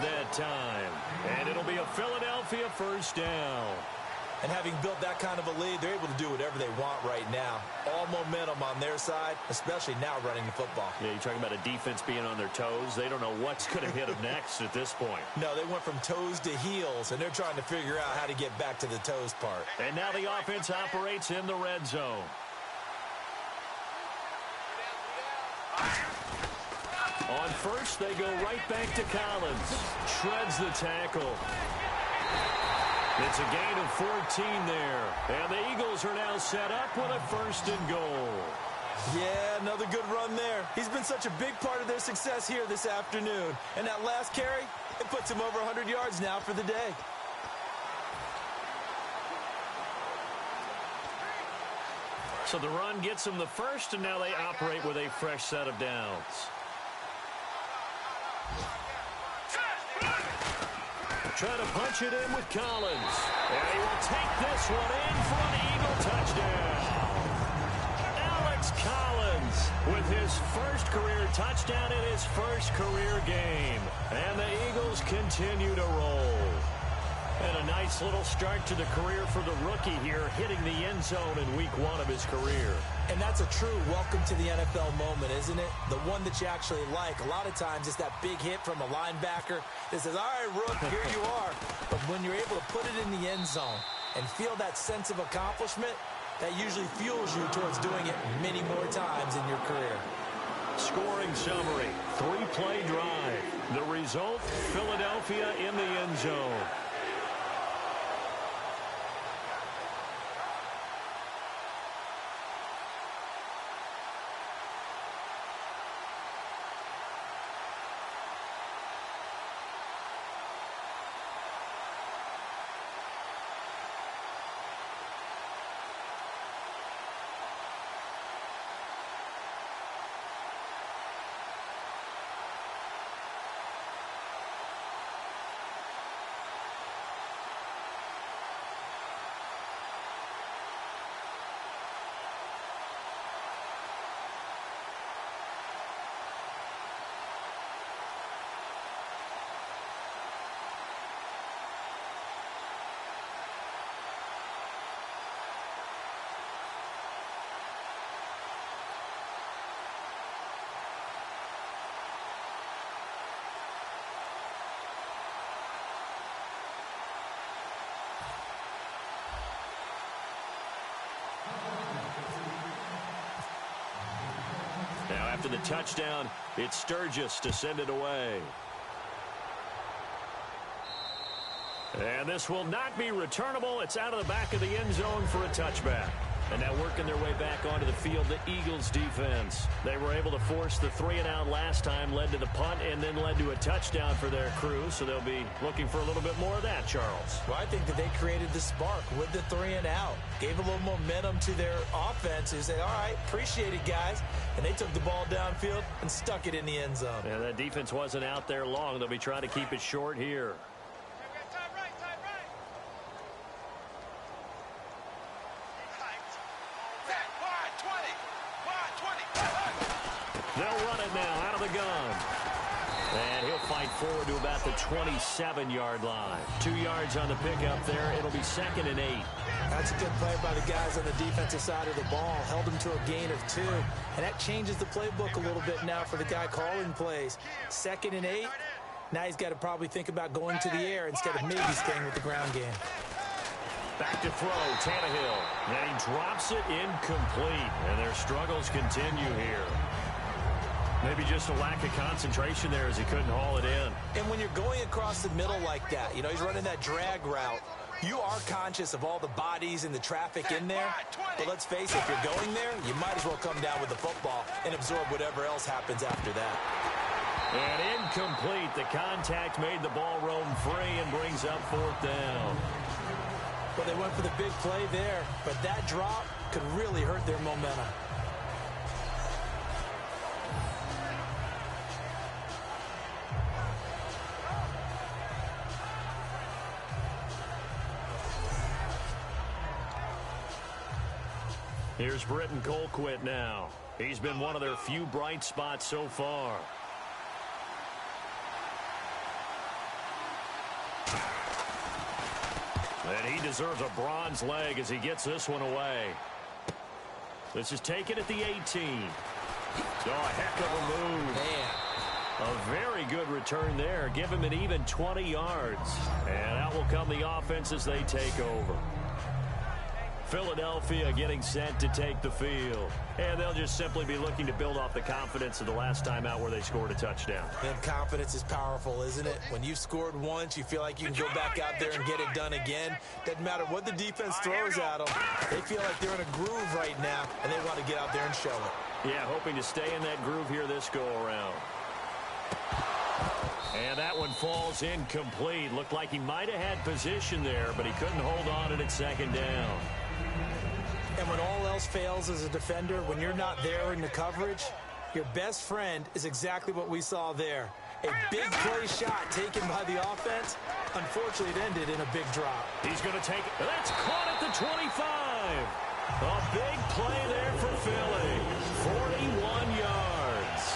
that time. And it'll be a Philadelphia first down. And having built that kind of a lead, they're able to do whatever they want right now. All momentum on their side, especially now running the football. Yeah, you're talking about a defense being on their toes. They don't know what's going to hit them next at this point. No, they went from toes to heels, and they're trying to figure out how to get back to the toes part. And now the offense operates in the red zone. On first, they go right back to Collins. Shreds the tackle. It's a gain of 14 there. And the Eagles are now set up with a first and goal. Yeah, another good run there. He's been such a big part of their success here this afternoon. And that last carry, it puts him over 100 yards now for the day. So the run gets them the first, and now they operate with a fresh set of downs. Trying to punch it in with Collins. And he will take this one in for an Eagle touchdown. Alex Collins with his first career touchdown in his first career game. And the Eagles continue to roll. And a nice little start to the career for the rookie here, hitting the end zone in week 1 of his career. And that's a true welcome to the NFL moment, isn't it? The one that you actually like. A lot of times it's that big hit from a linebacker that says, all right, Rook, here you are. But when you're able to put it in the end zone and feel that sense of accomplishment, that usually fuels you towards doing it many more times in your career. Scoring summary, 3-play drive. The result, Philadelphia in the end zone. Now after the touchdown, it's Sturgis to send it away. And this will not be returnable. It's out of the back of the end zone for a touchback. And now working their way back onto the field, the Eagles defense. They were able to force the 3-and-out last time, led to the punt, and then led to a touchdown for their crew. So they'll be looking for a little bit more of that, Charles. Well, I think that they created the spark with the 3-and-out. Gave a little momentum to their offense. Who said, all right, appreciate it, guys. And they took the ball downfield and stuck it in the end zone. And that defense wasn't out there long. They'll be trying to keep it short here. They'll run it now out of the gun. And he'll fight forward to about the 27-yard line. 2 yards on the pickup there. It'll be 2nd and 8. That's a good play by the guys on the defensive side of the ball. Held him to a gain of 2. And that changes the playbook a little bit now for the guy calling plays. 2nd and 8. Now he's got to probably think about going to the air instead of maybe staying with the ground game. Back to throw, Tannehill. And he drops it incomplete. And their struggles continue here. Maybe just a lack of concentration there as he couldn't haul it in. And when you're going across the middle like that, you know, he's running that drag route, you are conscious of all the bodies and the traffic in there. But let's face it, if you're going there, you might as well come down with the football and absorb whatever else happens after that. And incomplete. The contact made the ball roam free and brings up 4th down. Well, they went for the big play there, but that drop could really hurt their momentum. Here's Britton Colquitt now. He's been one of their few bright spots so far. And he deserves a bronze leg as he gets this one away. This is taken at the 18. Oh, a heck of a move. Man. A very good return there. Give him an even 20 yards. And out will come the offense as they take over. Philadelphia getting set to take the field. And they'll just simply be looking to build off the confidence of the last time out where they scored a touchdown. And confidence is powerful, isn't it? When you've scored once, you feel like you can go back out there and get it done again. Doesn't matter what the defense throws at them. They feel like they're in a groove right now, and they want to get out there and show it. Yeah, hoping to stay in that groove here this go-around. And that one falls incomplete. Looked like he might have had position there, but he couldn't hold on at second down. And when all else fails as a defender, when you're not there in the coverage, your best friend is exactly what we saw there. A big play shot taken by the offense. Unfortunately, it ended in a big drop. He's going to take it. That's caught at the 25. A big play there for Philly. 41 yards.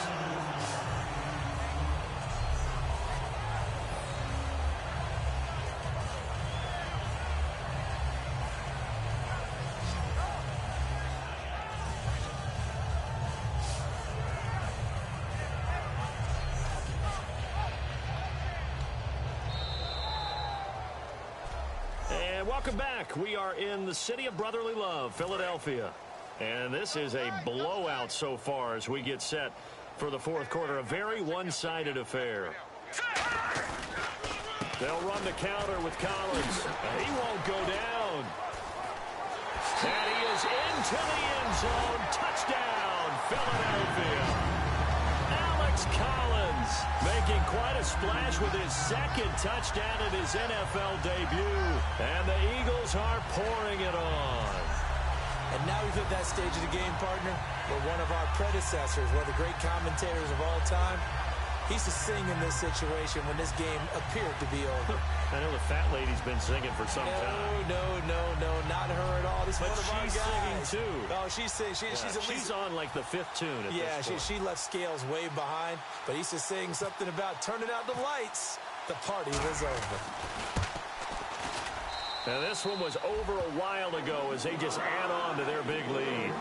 Welcome back. We are in the city of brotherly love, Philadelphia. And this is a blowout so far as we get set for the fourth quarter. A very one-sided affair. They'll run the counter with Collins. He won't go down. And he is into the end zone. Touchdown, Philadelphia. Alex Collins making quite a splash with his second touchdown in his NFL debut. And the Eagles are pouring it on. And now we've hit that stage of the game, partner, where one of our predecessors, one of the great commentators of all time, he used to sing in this situation when this game appeared to be over. I know the fat lady's been singing for some time. No, not her at all. This is but one of our guys. She's singing too. Oh, she's singing. She's on like the fifth tune at this point. She left Scales way behind, but he used to sing something about turning out the lights. The party was over. Now this one was over a while ago as they just add on to their big lead.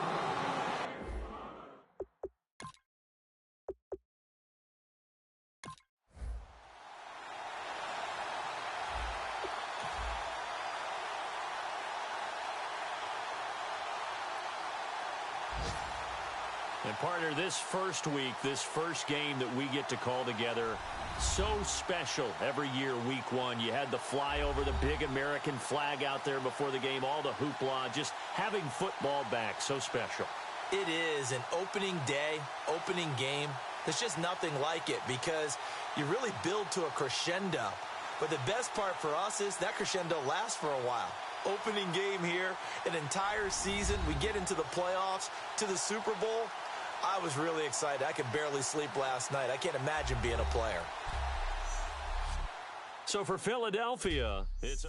And partner, this first week, this first game that we get to call together, so special every year, week one. You had the flyover, the big American flag out there before the game, all the hoopla, just having football back, so special. It is an opening day, opening game. There's just nothing like it because you really build to a crescendo. But the best part for us is that crescendo lasts for a while. Opening game here, an entire season. We get into the playoffs, to the Super Bowl. I was really excited. I could barely sleep last night. I can't imagine being a player. So for Philadelphia, it's a...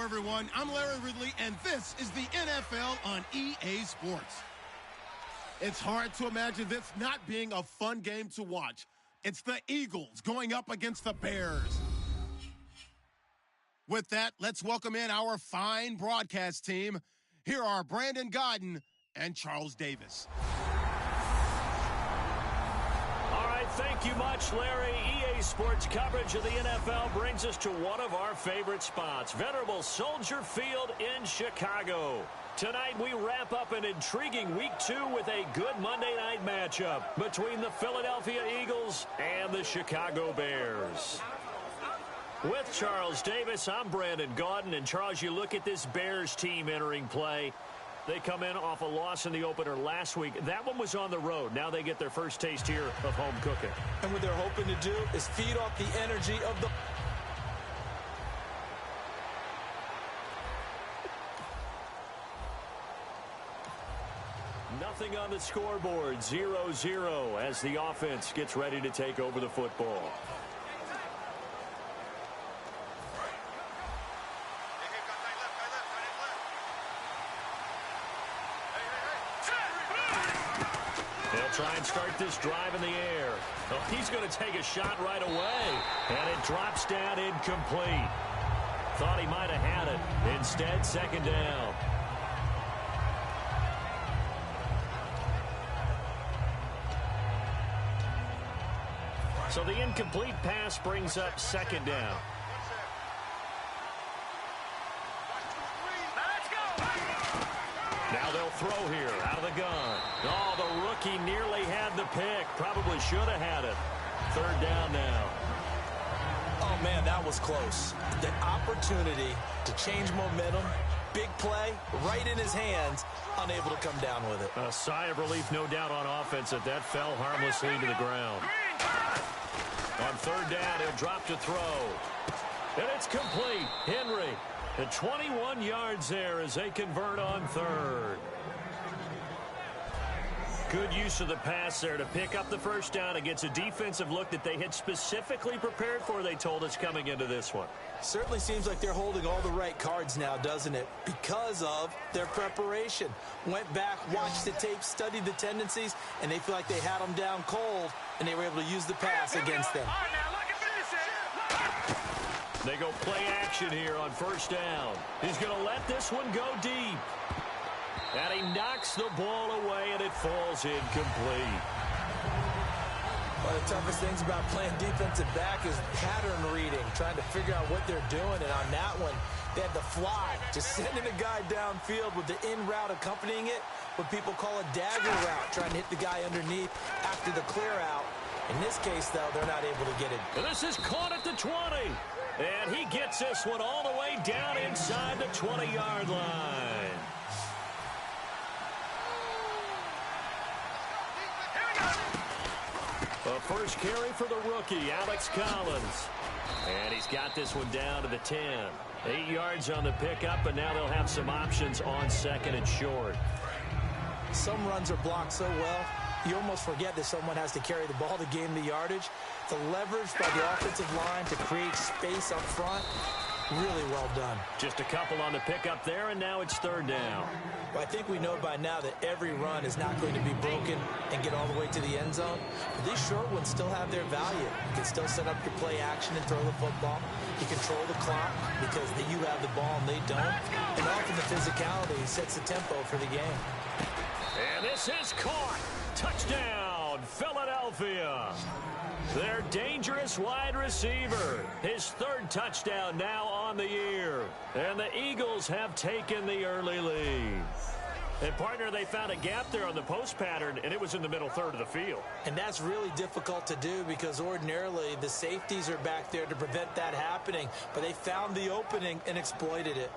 everyone. I'm Larry Ridley, and this is the NFL on EA Sports. It's hard to imagine this not being a fun game to watch. It's the Eagles going up against the Bears. With that, let's welcome in our fine broadcast team. Here are Brandon Godden and Charles Davis. Thank you much, Larry. EA Sports coverage of the NFL brings us to one of our favorite spots, venerable Soldier Field in Chicago. Tonight, we wrap up an intriguing Week 2 with a good Monday night matchup between the Philadelphia Eagles and the Chicago Bears. With Charles Davis, I'm Brandon Gaudin. And, Charles, you look at this Bears team entering play. They come in off a loss in the opener last week. That one was on the road. Now they get their first taste here of home cooking. And what they're hoping to do is feed off the energy of the... Nothing on the scoreboard, 0-0 as the offense gets ready to take over the football. Try and start this drive in the air. Oh, he's going to take a shot right away. And it drops down incomplete. Thought he might have had it. Instead, second down. So the incomplete pass brings up second down. Now they'll throw here out of the gun. Oh, the rookie nearly had the pick. Probably should have had it. Third down now. Oh, man, that was close. The opportunity to change momentum, big play, right in his hands, unable to come down with it. A sigh of relief, no doubt, on offense that fell harmlessly to the ground. On third down, he'll drop to throw. And it's complete. Henry at 21 yards there as they convert on third. Good use of the pass there to pick up the first down against a defensive look that they had specifically prepared for, they told us, coming into this one. Certainly seems like they're holding all the right cards now, doesn't it? Because of their preparation. Went back, watched the tape, studied the tendencies, and they feel like they had them down cold, and they were able to use the pass against them. They go play action here on first down. He's going to let this one go deep. And he knocks the ball away, and it falls incomplete. One of the toughest things about playing defensive back is pattern reading, trying to figure out what they're doing. And on that one, they had the fly, just sending a guy downfield with the in route accompanying it, what people call a dagger route, trying to hit the guy underneath after the clear out. In this case, though, they're not able to get it. And this is caught at the 20. And he gets this one all the way down inside the 20-yard line. The first carry for the rookie, Alex Collins. And he's got this one down to the 10. 8 yards on the pickup, and now they'll have some options on second and short. Some runs are blocked so well, you almost forget that someone has to carry the ball to gain the yardage. The leverage by the offensive line to create space up front, really well done. Just a couple on the pickup there, and now it's third down. Well, I think we know by now that every run is not going to be broken and get all the way to the end zone. But these short ones still have their value. You can still set up your play action and throw the football. You control the clock because you have the ball and they don't. And often the physicality sets the tempo for the game. And this is caught. Touchdown, Philadelphia. Their dangerous wide receiver. His third touchdown now on the year. And the Eagles have taken the early lead. And, partner, they found a gap there on the post pattern, and it was in the middle third of the field. And that's really difficult to do because ordinarily the safeties are back there to prevent that happening. But they found the opening and exploited it.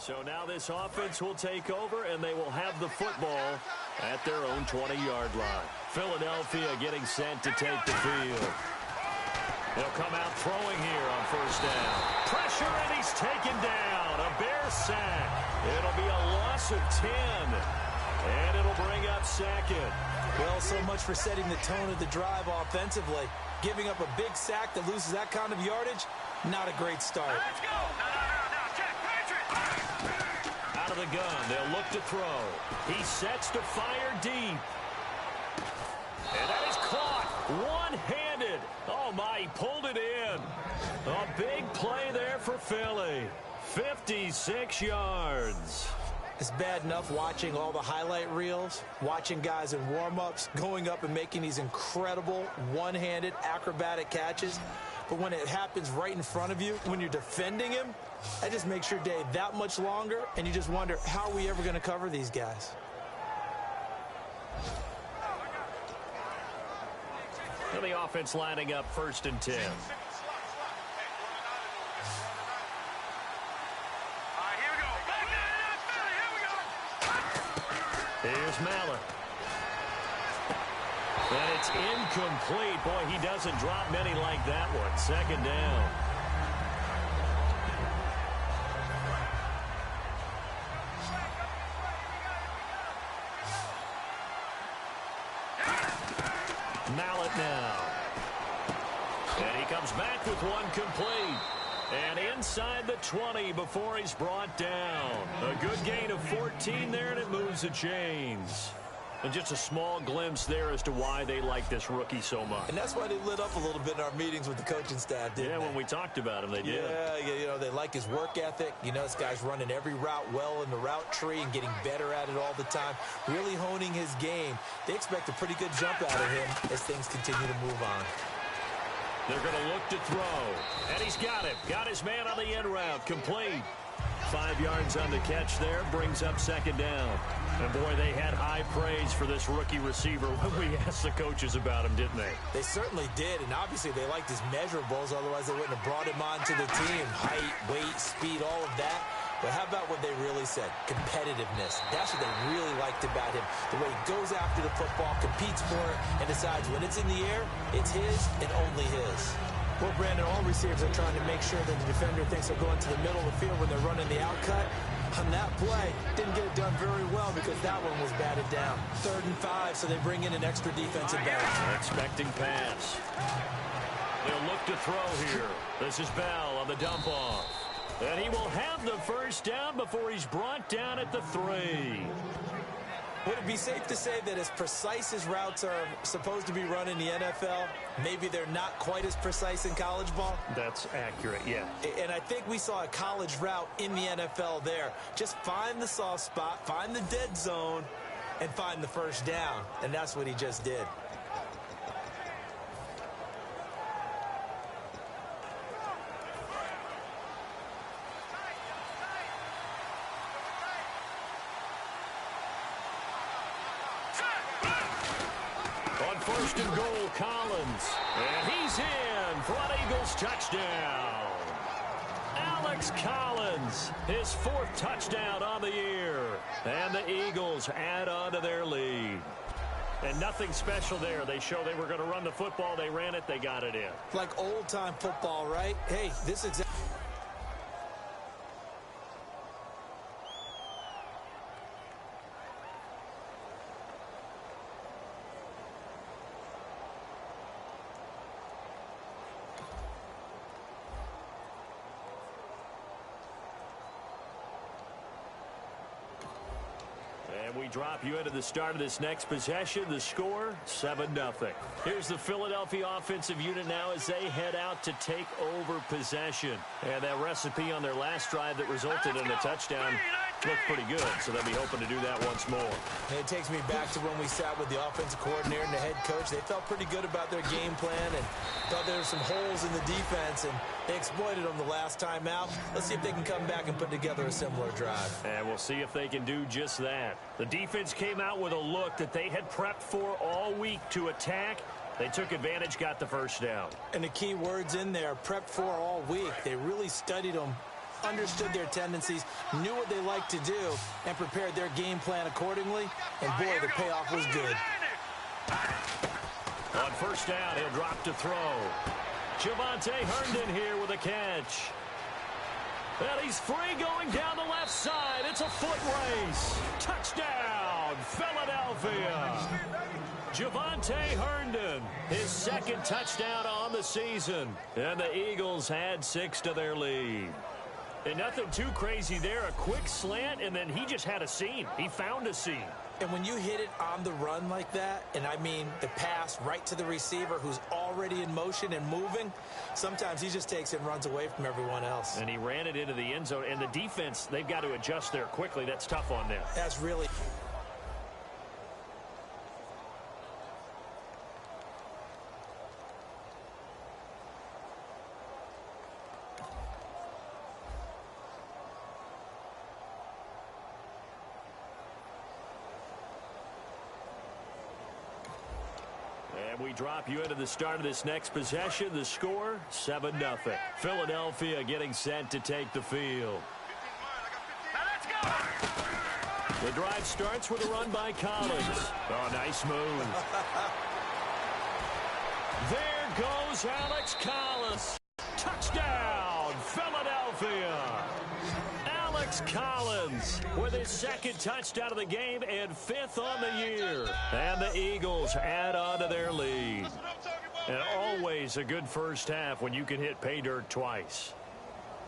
So now this offense will take over, and they will have the football at their own 20-yard line. Philadelphia getting set to take the field. He'll come out throwing here on first down. Pressure, and he's taken down. A Bear sack. It'll be a loss of 10. And it'll bring up second. Well, so much for setting the tone of the drive offensively. Giving up a big sack that loses that kind of yardage, not a great start. Let's go. No, check. Patrick. Out of the gun, they'll look to throw. He sets to fire deep. And that is caught one-handed. Oh, my, he pulled it in. A big play there for Philly. 56 yards. It's bad enough watching all the highlight reels, watching guys in warm-ups, going up and making these incredible one-handed acrobatic catches. But when it happens right in front of you, when you're defending him, that just makes your day that much longer, and you just wonder, how are we ever going to cover these guys? And the offense lining up 1st and 10. Here's Mallett. And it's incomplete. Boy, he doesn't drop many like that one. 2nd down. Mallett now. And he comes back with one complete. And inside the 20 before he's brought down. A good gain of 14 there, and it moves the chains. And just a small glimpse there as to why they like this rookie so much. And that's why they lit up a little bit in our meetings with the coaching staff, didn't they? Yeah, when we talked about him, they did. Yeah, you know, they like his work ethic. You know, this guy's running every route well in the route tree and getting better at it all the time, really honing his game. They expect a pretty good jump out of him as things continue to move on. They're going to look to throw. And he's got it. Got his man on the end route. Complete. 5 yards on the catch there. Brings up 2nd down. And, boy, they had high praise for this rookie receiver when we asked the coaches about him, didn't they? They certainly did, and obviously they liked his measurables. Otherwise, they wouldn't have brought him onto the team. Height, weight, speed, all of that. But how about what they really said? Competitiveness. That's what they really liked about him. The way he goes after the football, competes for it, and decides when it's in the air, it's his and only his. Well, Brandon, all receivers are trying to make sure that the defender thinks they're going to the middle of the field when they're running the out cut. On that play, didn't get it done very well because that one was batted down. 3rd and 5, so they bring in an extra defensive back. Expecting pass. They'll look to throw here. This is Bell on the dump off. And he will have the 1st down before he's brought down at the 3. Would it be safe to say that as precise as routes are supposed to be run in the NFL, maybe they're not quite as precise in college ball? That's accurate, yeah. And I think we saw a college route in the NFL there. Just find the soft spot, find the dead zone, and find the 1st down. And that's what he just did. On 1st and goal, Collins. And he's in for an Eagles touchdown. Alex Collins, his 4th touchdown on the year. And the Eagles add on to their lead. And nothing special there. They show they were going to run the football. They ran it. They got it in. Like old-time football, right? Hey, this is... And we drop you into the start of this next possession. The score, 7-0. Here's the Philadelphia offensive unit now as they head out to take over possession. And that recipe on their last drive that resulted in a touchdown looked pretty good, so they'll be hoping to do that once more. And it takes me back to when we sat with the offensive coordinator and the head coach. They felt pretty good about their game plan and thought there were some holes in the defense, and they exploited them the last time out. Let's see if they can come back and put together a similar drive. And we'll see if they can do just that. The defense came out with a look that they had prepped for all week to attack. They took advantage, got the 1st down. And the key words in there, prepped for all week. They really studied them understood their tendencies, knew what they liked to do, and prepared their game plan accordingly. And boy, the payoff was good. On first down, he'll drop to throw. Javonte Herndon here with a catch. And he's free going down the left side. It's a foot race. Touchdown, Philadelphia. Javonte Herndon, his second touchdown on the season. And the Eagles had 6 to their lead. And nothing too crazy there. A quick slant, and then he just had a seam. He found a seam. And when you hit it on the run like that, and I mean the pass right to the receiver who's already in motion and moving, sometimes he just takes it and runs away from everyone else. And he ran it into the end zone. And the defense, they've got to adjust there quickly. That's tough on them. That's really... And we drop you into the start of this next possession. The score, 7-0. Philadelphia getting set to take the field. Now let's go. The drive starts with a run by Collins. Oh, nice move. There goes Alex Collins. Touchdown, Philadelphia. Alex Collins with his second touchdown of the game and 5th on the year. And the Eagles add on to their lead. And always a good first half when you can hit pay dirt twice.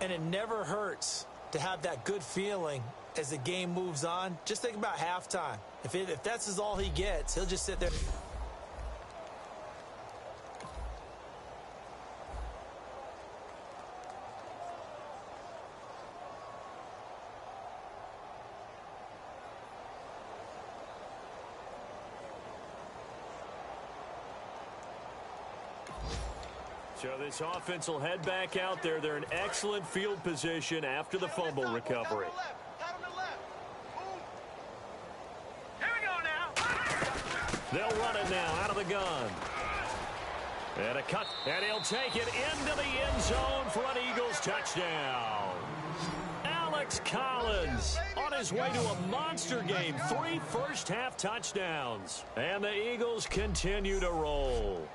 And it never hurts to have that good feeling as the game moves on. Just think about halftime. If that's all he gets, he'll just sit there. So this offense will head back out there. They're in excellent field position after the fumble recovery. Here we go now. They'll run it now out of the gun. And a cut, and he'll take it into the end zone for an Eagles touchdown. Alex Collins on his way to a monster game. 3 first-half touchdowns. And the Eagles continue to roll.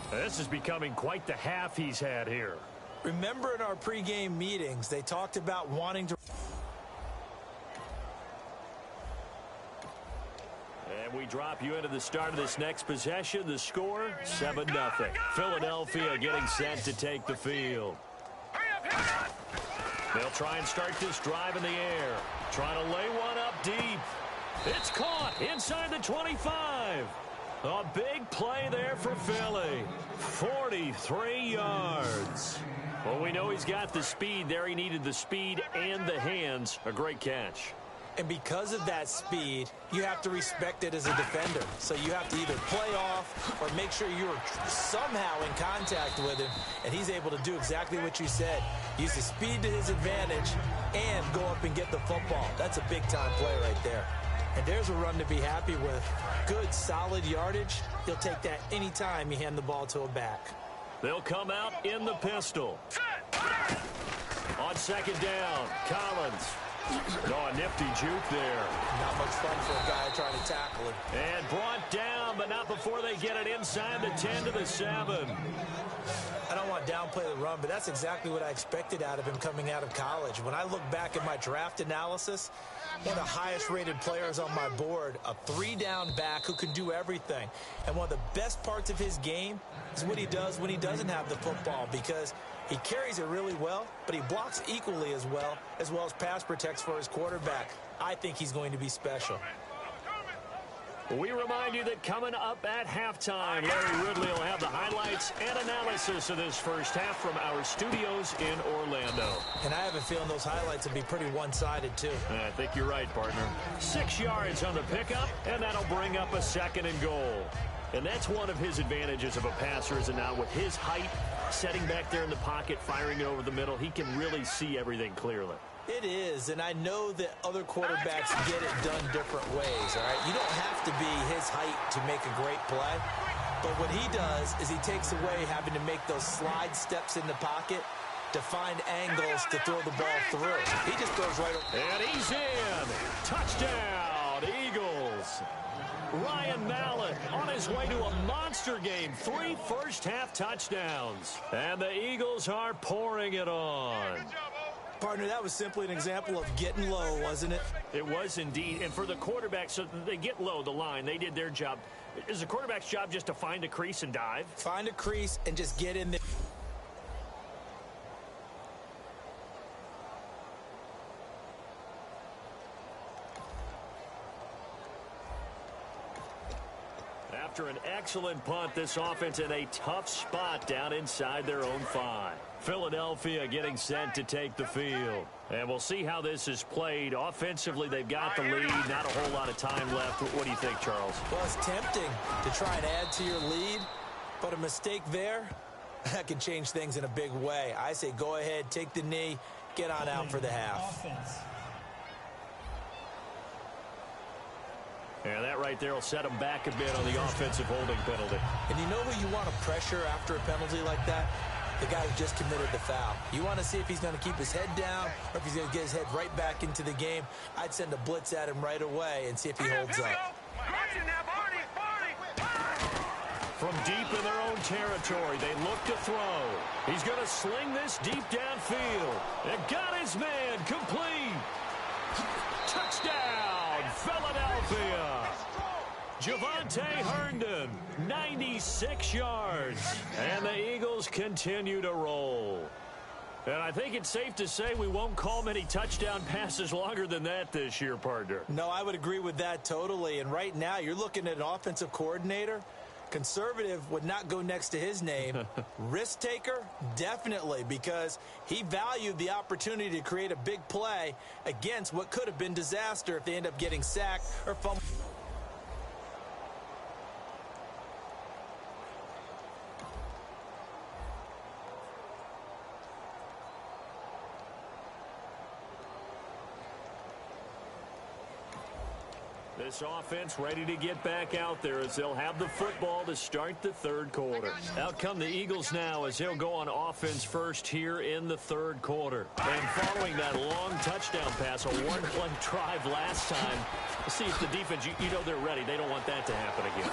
This is becoming quite the half he's had here. Remember in our pregame meetings, they talked about wanting to... And we drop you into the start of this next possession. The score, 7-0. Philadelphia getting set to take the field. They'll try and start this drive in the air. Trying to lay one up deep. It's caught inside the 25. A big play there for Philly. 43 yards. Well, we know he's got the speed there. He needed the speed and the hands. A great catch. And because of that speed, you have to respect it as a defender. So you have to either play off or make sure you're somehow in contact with him. And he's able to do exactly what you said. Use the speed to his advantage and go up and get the football. That's a big-time play right there. And there's a run to be happy with. Good, solid yardage. He'll take that anytime you hand the ball to a back. They'll come out in the pistol. On second down, Collins. Oh, a nifty juke there. Not much fun for a guy trying to tackle him. And brought down, but not before they get it inside the 10 to the 7. I don't want to downplay the run, but that's exactly what I expected out of him coming out of college. When I look back at my draft analysis, one of the highest-rated players on my board, a 3-down back who can do everything. And one of the best parts of his game is what he does when he doesn't have the football, because he carries it really well, but he blocks equally as well as pass protects for his quarterback. I think he's going to be special. We remind you that coming up at halftime, Larry Ridley will have the highlights and analysis of this first half from our studios in Orlando. And I have a feeling those highlights will be pretty one-sided, too. I think you're right, partner. 6 yards on the pickup, and that'll bring up a 2nd and goal. And that's one of his advantages of a passer, is now with his height, setting back there in the pocket, firing it over the middle, he can really see everything clearly. It is, and I know that other quarterbacks get it done different ways, all right? You don't have to be his height to make a great play, but what he does is he takes away having to make those slide steps in the pocket to find angles to throw the ball through. He just throws right over. And he's in. Touchdown, Eagles. Ryan Mallett on his way to a monster game. 3 first-half touchdowns. And the Eagles are pouring it on. Partner, that was simply an example of getting low, wasn't it? It was indeed. And for the quarterback, so they get low the line. They did their job. Is the quarterback's job just to find a crease and dive? Find a crease and just get in there. After an excellent punt, this offense in a tough spot down inside their own 5. Philadelphia getting set to take the field. And we'll see how this is played. Offensively, they've got the lead. Not a whole lot of time left. What do you think, Charles? Well, it's tempting to try and add to your lead, but a mistake there, that can change things in a big way. I say go ahead, take the knee, get on out for the half. Offense. And that right there will set them back a bit on the offensive holding penalty. And you know who you want to pressure after a penalty like that? The guy who just committed the foul. You want to see if he's going to keep his head down or if he's going to get his head right back into the game. I'd send a blitz at him right away and see if he holds up. From deep in their own territory, they look to throw. He's going to sling this deep downfield. And got his man complete. Touchdown, Philadelphia. Javonte Herndon, 96 yards. And the Eagles continue to roll. And I think it's safe to say we won't call many touchdown passes longer than that this year, partner. No, I would agree with that totally. And right now, you're looking at an offensive coordinator. Conservative would not go next to his name. Risk taker, definitely, because he valued the opportunity to create a big play against what could have been disaster if they end up getting sacked or fumbled. This offense ready to get back out there as they'll have the football to start the third quarter. Out come the Eagles now as they'll go on offense first here in the third quarter. And following that long touchdown pass, a one-play drive last time, see if the defense, you know they're ready. They don't want that to happen again.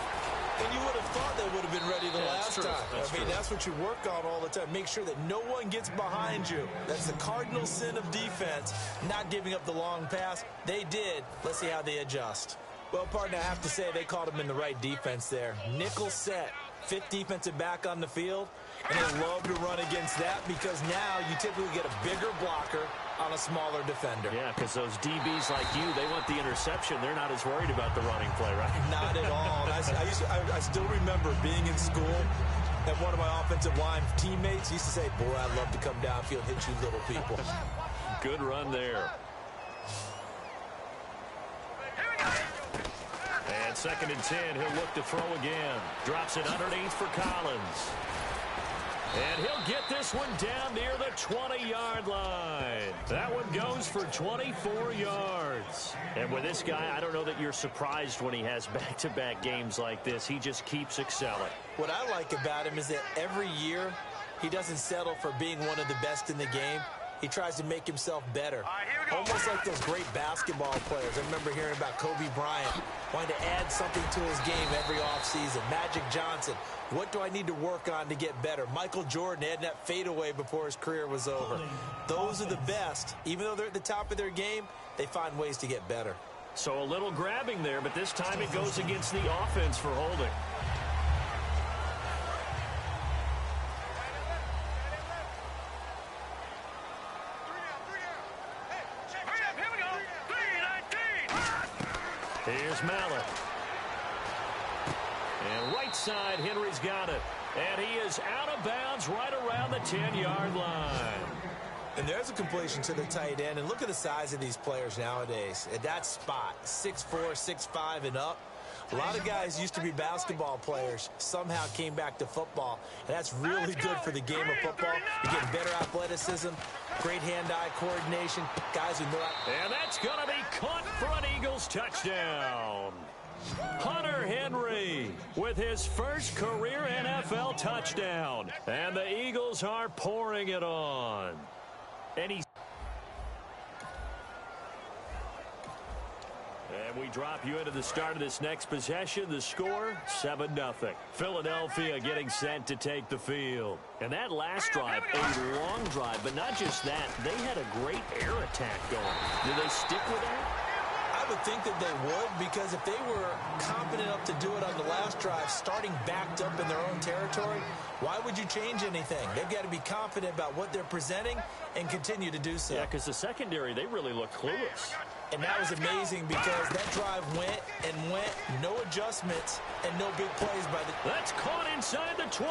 And you would have thought they would have been ready the last true. time. That's what you work on all the time. Make sure that no one gets behind you. That's the cardinal sin of defense, not giving up the long pass. They did. Let's see how they adjust. Well, partner, I have to say they caught him in the right defense there. Nickel set, 5th defensive back on the field, and they love to run against that because now you typically get a bigger blocker on a smaller defender. Yeah, because those DBs like you, they want the interception. They're not as worried about the running play, right? Not at all. I still remember being in school, and one of my offensive line teammates used to say, boy, I'd love to come downfield and hit you little people. Good run there. And 2nd and 10, he'll look to throw again. Drops it underneath for Collins. And he'll get this one down near the 20-yard line. That one goes for 24 yards. And with this guy, I don't know that you're surprised when he has back-to-back games like this. He just keeps excelling. What I like about him is that every year he doesn't settle for being one of the best in the game. He tries to make himself better. Almost like those great basketball players. I remember hearing about Kobe Bryant wanting to add something to his game every offseason. Magic Johnson, what do I need to work on to get better? Michael Jordan had that fadeaway before his career was over. Those are the best. Even though they're at the top of their game, they find ways to get better. So a little grabbing there, but this time it goes against the offense for holding. Here's Mallett. And right side, Henry's got it. And he is out of bounds right around the 10-yard line. And there's a completion to the tight end. And look at the size of these players nowadays. At that spot, 6'4", 6'5", and up. A lot of guys used to be basketball players, somehow came back to football. And that's really good for the game of football. You get better athleticism, great hand-eye coordination, guys who know how. And that's going to be caught for an Eagles touchdown. Hunter Henry with his first career NFL touchdown. And the Eagles are pouring it on. And we drop you into the start of this next possession. The score, 7-0. Philadelphia getting set to take the field. And that last drive, a long drive, but not just that. They had a great air attack going. Do they stick with that? I would think that they would, because if they were confident enough to do it on the last drive, starting backed up in their own territory, why would you change anything? They've got to be confident about what they're presenting and continue to do so. Yeah, because the secondary, they really look clueless. And that was amazing because that drive went and went, no adjustments and no big plays by the... That's caught inside the 20.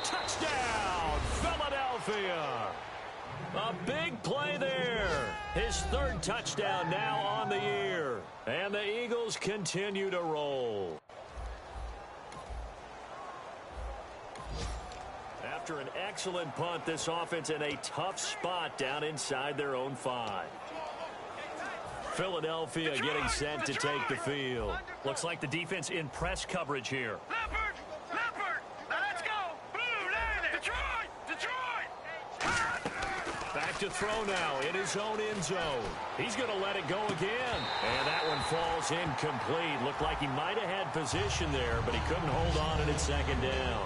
Touchdown, Philadelphia. A big play there. His third touchdown now on the year. And the Eagles continue to roll. After an excellent punt, this offense in a tough spot down inside their own 5. Philadelphia getting set to take the field. Looks like the defense in press coverage here. Leopard, now let's go. Blue, land it. Detroit. Back to throw now in his own end zone. He's going to let it go again. And that one falls incomplete. Looked like he might have had position there, but he couldn't hold on at second down.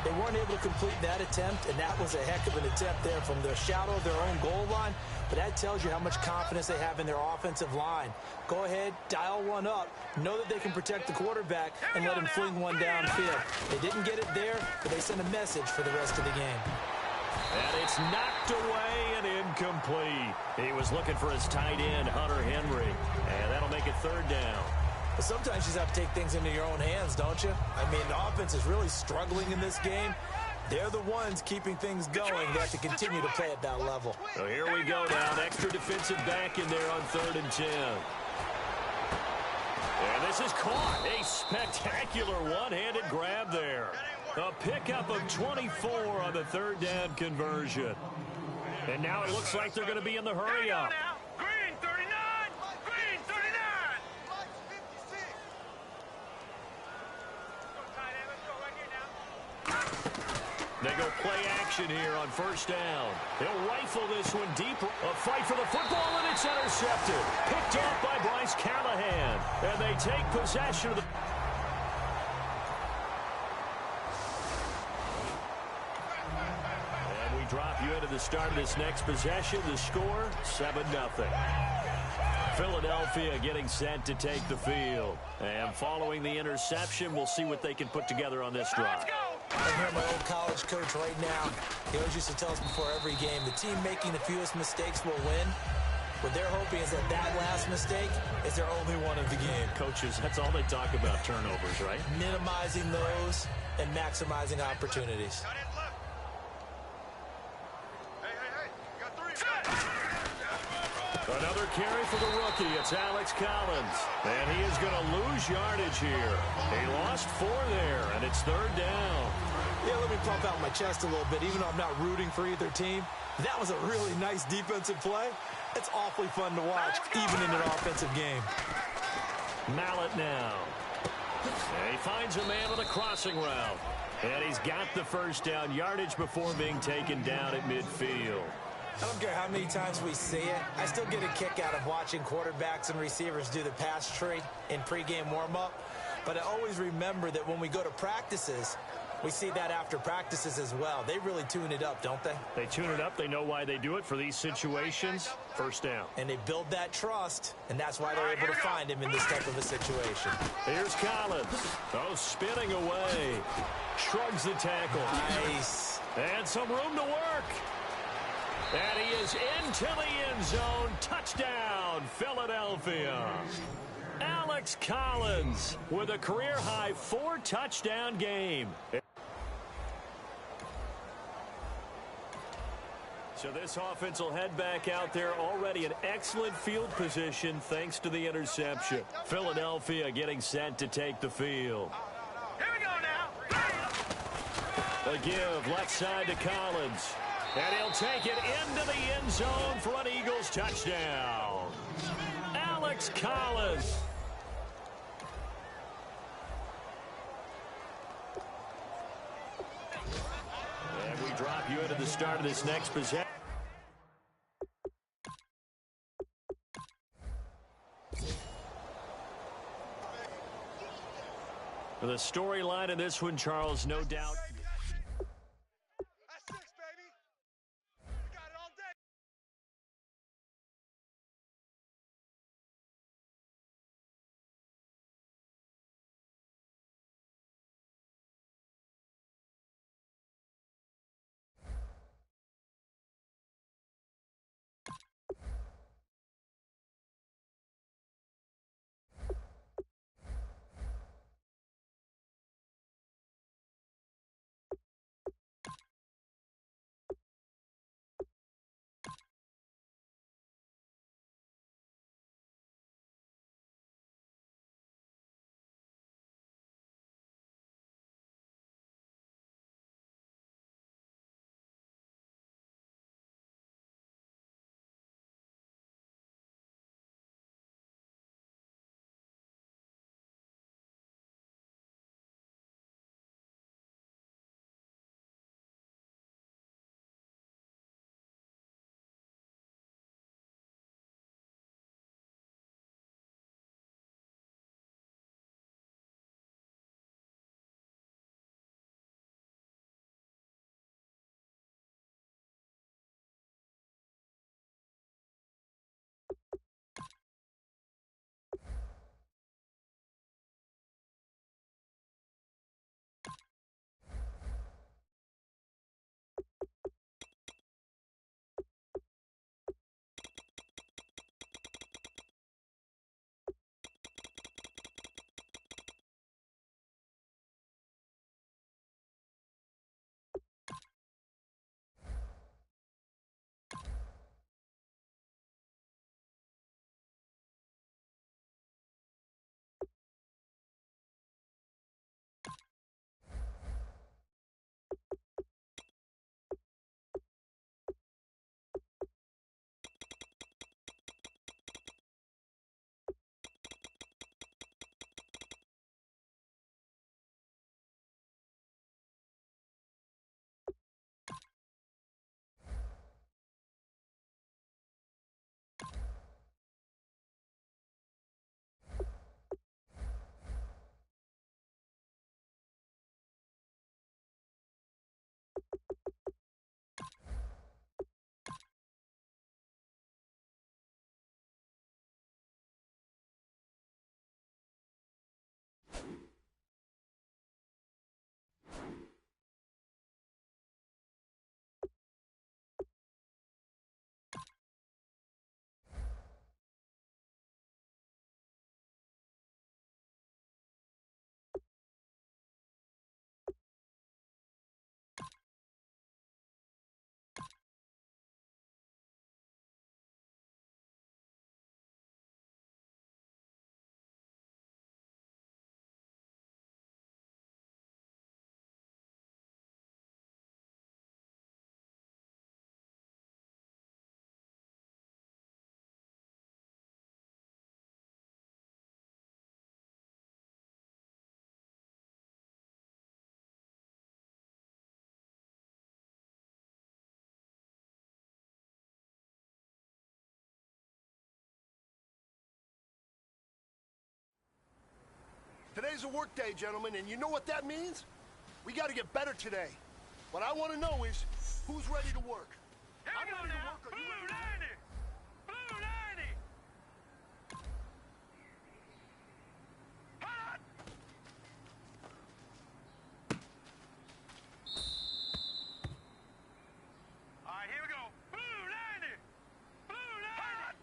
They weren't able to complete that attempt, and that was a heck of an attempt there from the shadow of their own goal line. But that tells you how much confidence they have in their offensive line. Go ahead, dial one up. Know that they can protect the quarterback and let him fling one downfield. They didn't get it there, but they sent a message for the rest of the game. And it's knocked away and incomplete. He was looking for his tight end, Hunter Henry. And that'll make it third down. But sometimes you just have to take things into your own hands, don't you? I mean, the offense is really struggling in this game. They're the ones keeping things going. They have to continue to play at that level. So here we go now. Extra defensive back in there on 3rd and 10. And this is caught. A spectacular one-handed grab there. A pickup of 24 on the 3rd down conversion. And now it looks like they're going to be in the hurry up. Green 39. Green 39. They go play action here on 1st down. He'll rifle this one deep. A fight for the football, and it's intercepted. Picked off by Bryce Callahan. And they take possession of the... And we drop you into the start of this next possession. The score, 7-0. Philadelphia getting set to take the field. And following the interception, we'll see what they can put together on this drive. I hear my old college coach right now. He always used to tell us before every game, the team making the fewest mistakes will win. What they're hoping is that that last mistake is their only one of the game. Coaches, that's all they talk about, turnovers, right? Minimizing those and maximizing opportunities. Another carry for the rookie. It's Alex Collins. And he is going to lose yardage here. He lost 4 there, and it's 3rd down. Yeah, let me pump out my chest a little bit. Even though I'm not rooting for either team, that was a really nice defensive play. It's awfully fun to watch, even in an offensive game. Mallet now. And he finds a man on a crossing route. And he's got the 1st down yardage before being taken down at midfield. I don't care how many times we see it. I still get a kick out of watching quarterbacks and receivers do the pass tree in pregame warm-up. But I always remember that when we go to practices, we see that after practices as well. They really tune it up, don't they? They tune it up. They know why they do it for these situations. 1st down. And they build that trust, and that's why they're able to find him in this type of a situation. Here's Collins. Oh, spinning away. Shrugs the tackle. Nice. And some room to work. And he is into the end zone. Touchdown, Philadelphia. Alex Collins with a career-high 4-touchdown game. So this offense will head back out there, already in excellent field position thanks to the interception. Philadelphia getting set to take the field. Here we go now. A give left side to Collins. And he'll take it into the end zone for an Eagles touchdown. Alex Collins. the start of this next possession. For the storyline of this one, Charles, no doubt. That's 6, baby. We got it all day. Today's a work day, gentlemen, and you know what that means? We got to get better today. What I want to know is, who's ready to work? I'm ready to work. Are you ready to work? Blue 90! Hot! All right, here we go. Blue 90! Blue 90! Hot!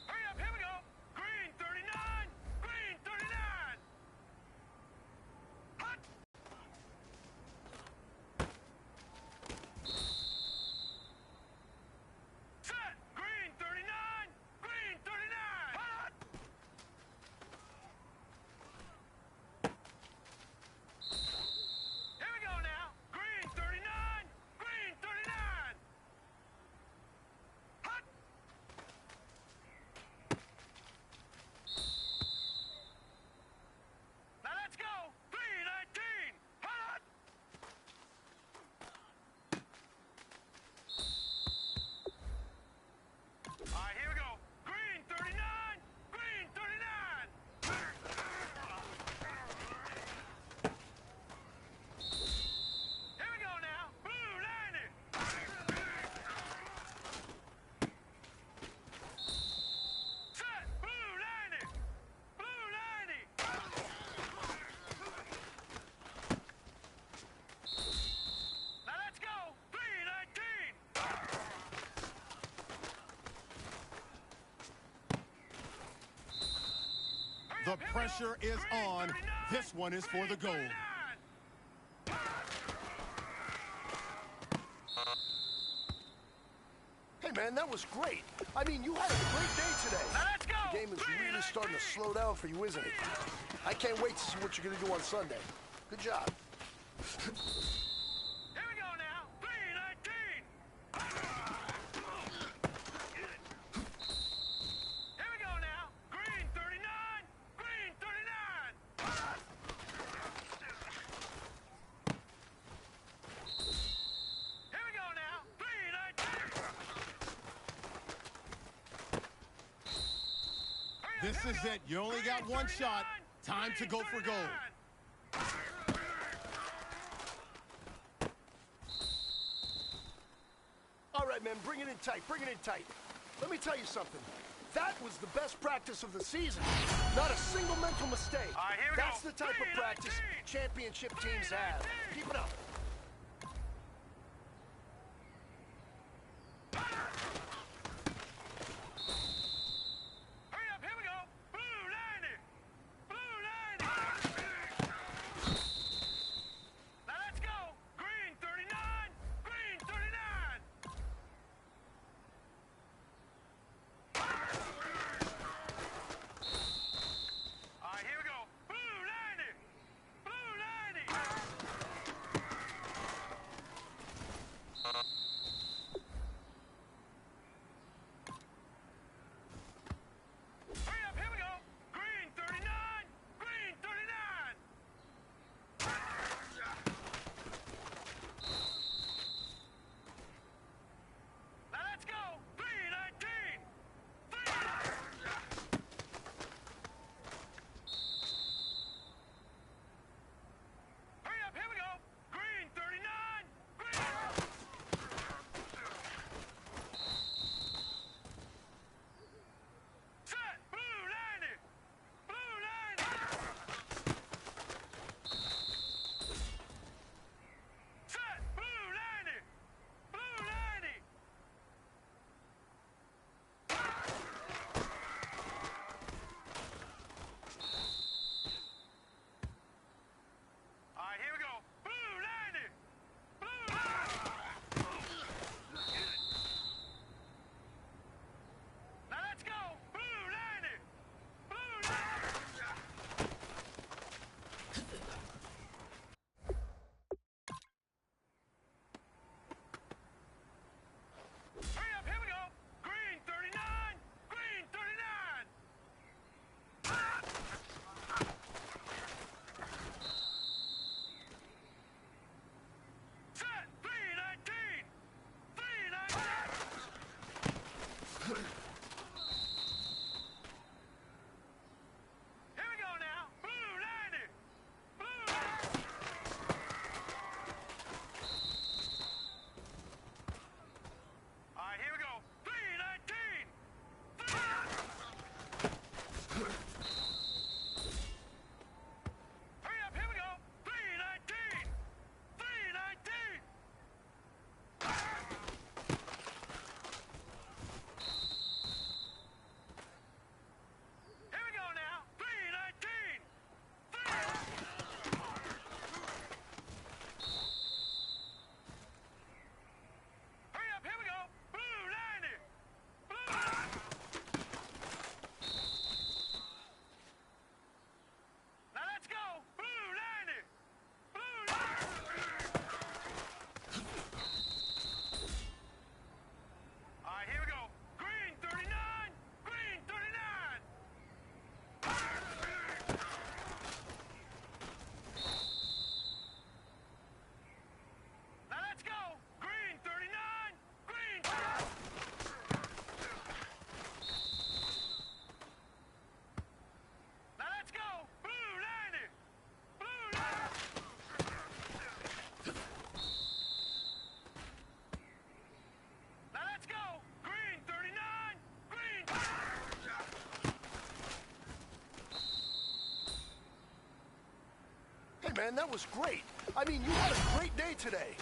Hurry up, here we go. Green 39! Green 39! Hot! The pressure is on. This one is for the goal. Hey, man, that was great. I mean, you had a great day today. Now let's go. The game is really starting to slow down for you, isn't it? I can't wait to see what you're going to do on Sunday. Good job. Here we go now. 319. Here we go now. Green 39. Green 39. Here we go now. 319. This is it. You only got one shot. Time to go for goal. All right, man, bring it in tight. Bring it in tight. Let me tell you something. That was the best practice of the season. Not a single mental mistake. All right, here we That's go. the type of practice championship teams have. Keep it up. Hurry up, here we go. Blue 90. Blue 90. Now let's go. Green 39. Green 39. All right, here we go. Blue 90. Blue 90. Hurry up, here we go. Green 39. Green 39. Now let's go. 319. Hurry up, here we go. Green 39. Green. Set. Blue 90. Blue 90. Set. Blue 90. Blue 90. All right, here we go. Blue 90. Blue 90. Now let's go. Blue 90. Blue 90. Hurry up, here we go. Green 39. Green 39. Set. 319. 319. Here we go now. Blue 90. Blue 90. All right, here we go. 319. 319. Hurry up, here we go. 319. 319. Here we go now. 319. Hurry up, here we go. Blue 90. Blue 90. Now let's go. Blue 90. Blue 90. All right, here we go. Green 39. Green 39. Now let's go. Green 39. Green. Now let's go. Blue 90. Blue 90. Now let's go. Green 39. Green. Hey, man, that was great. I mean, you had a great day today.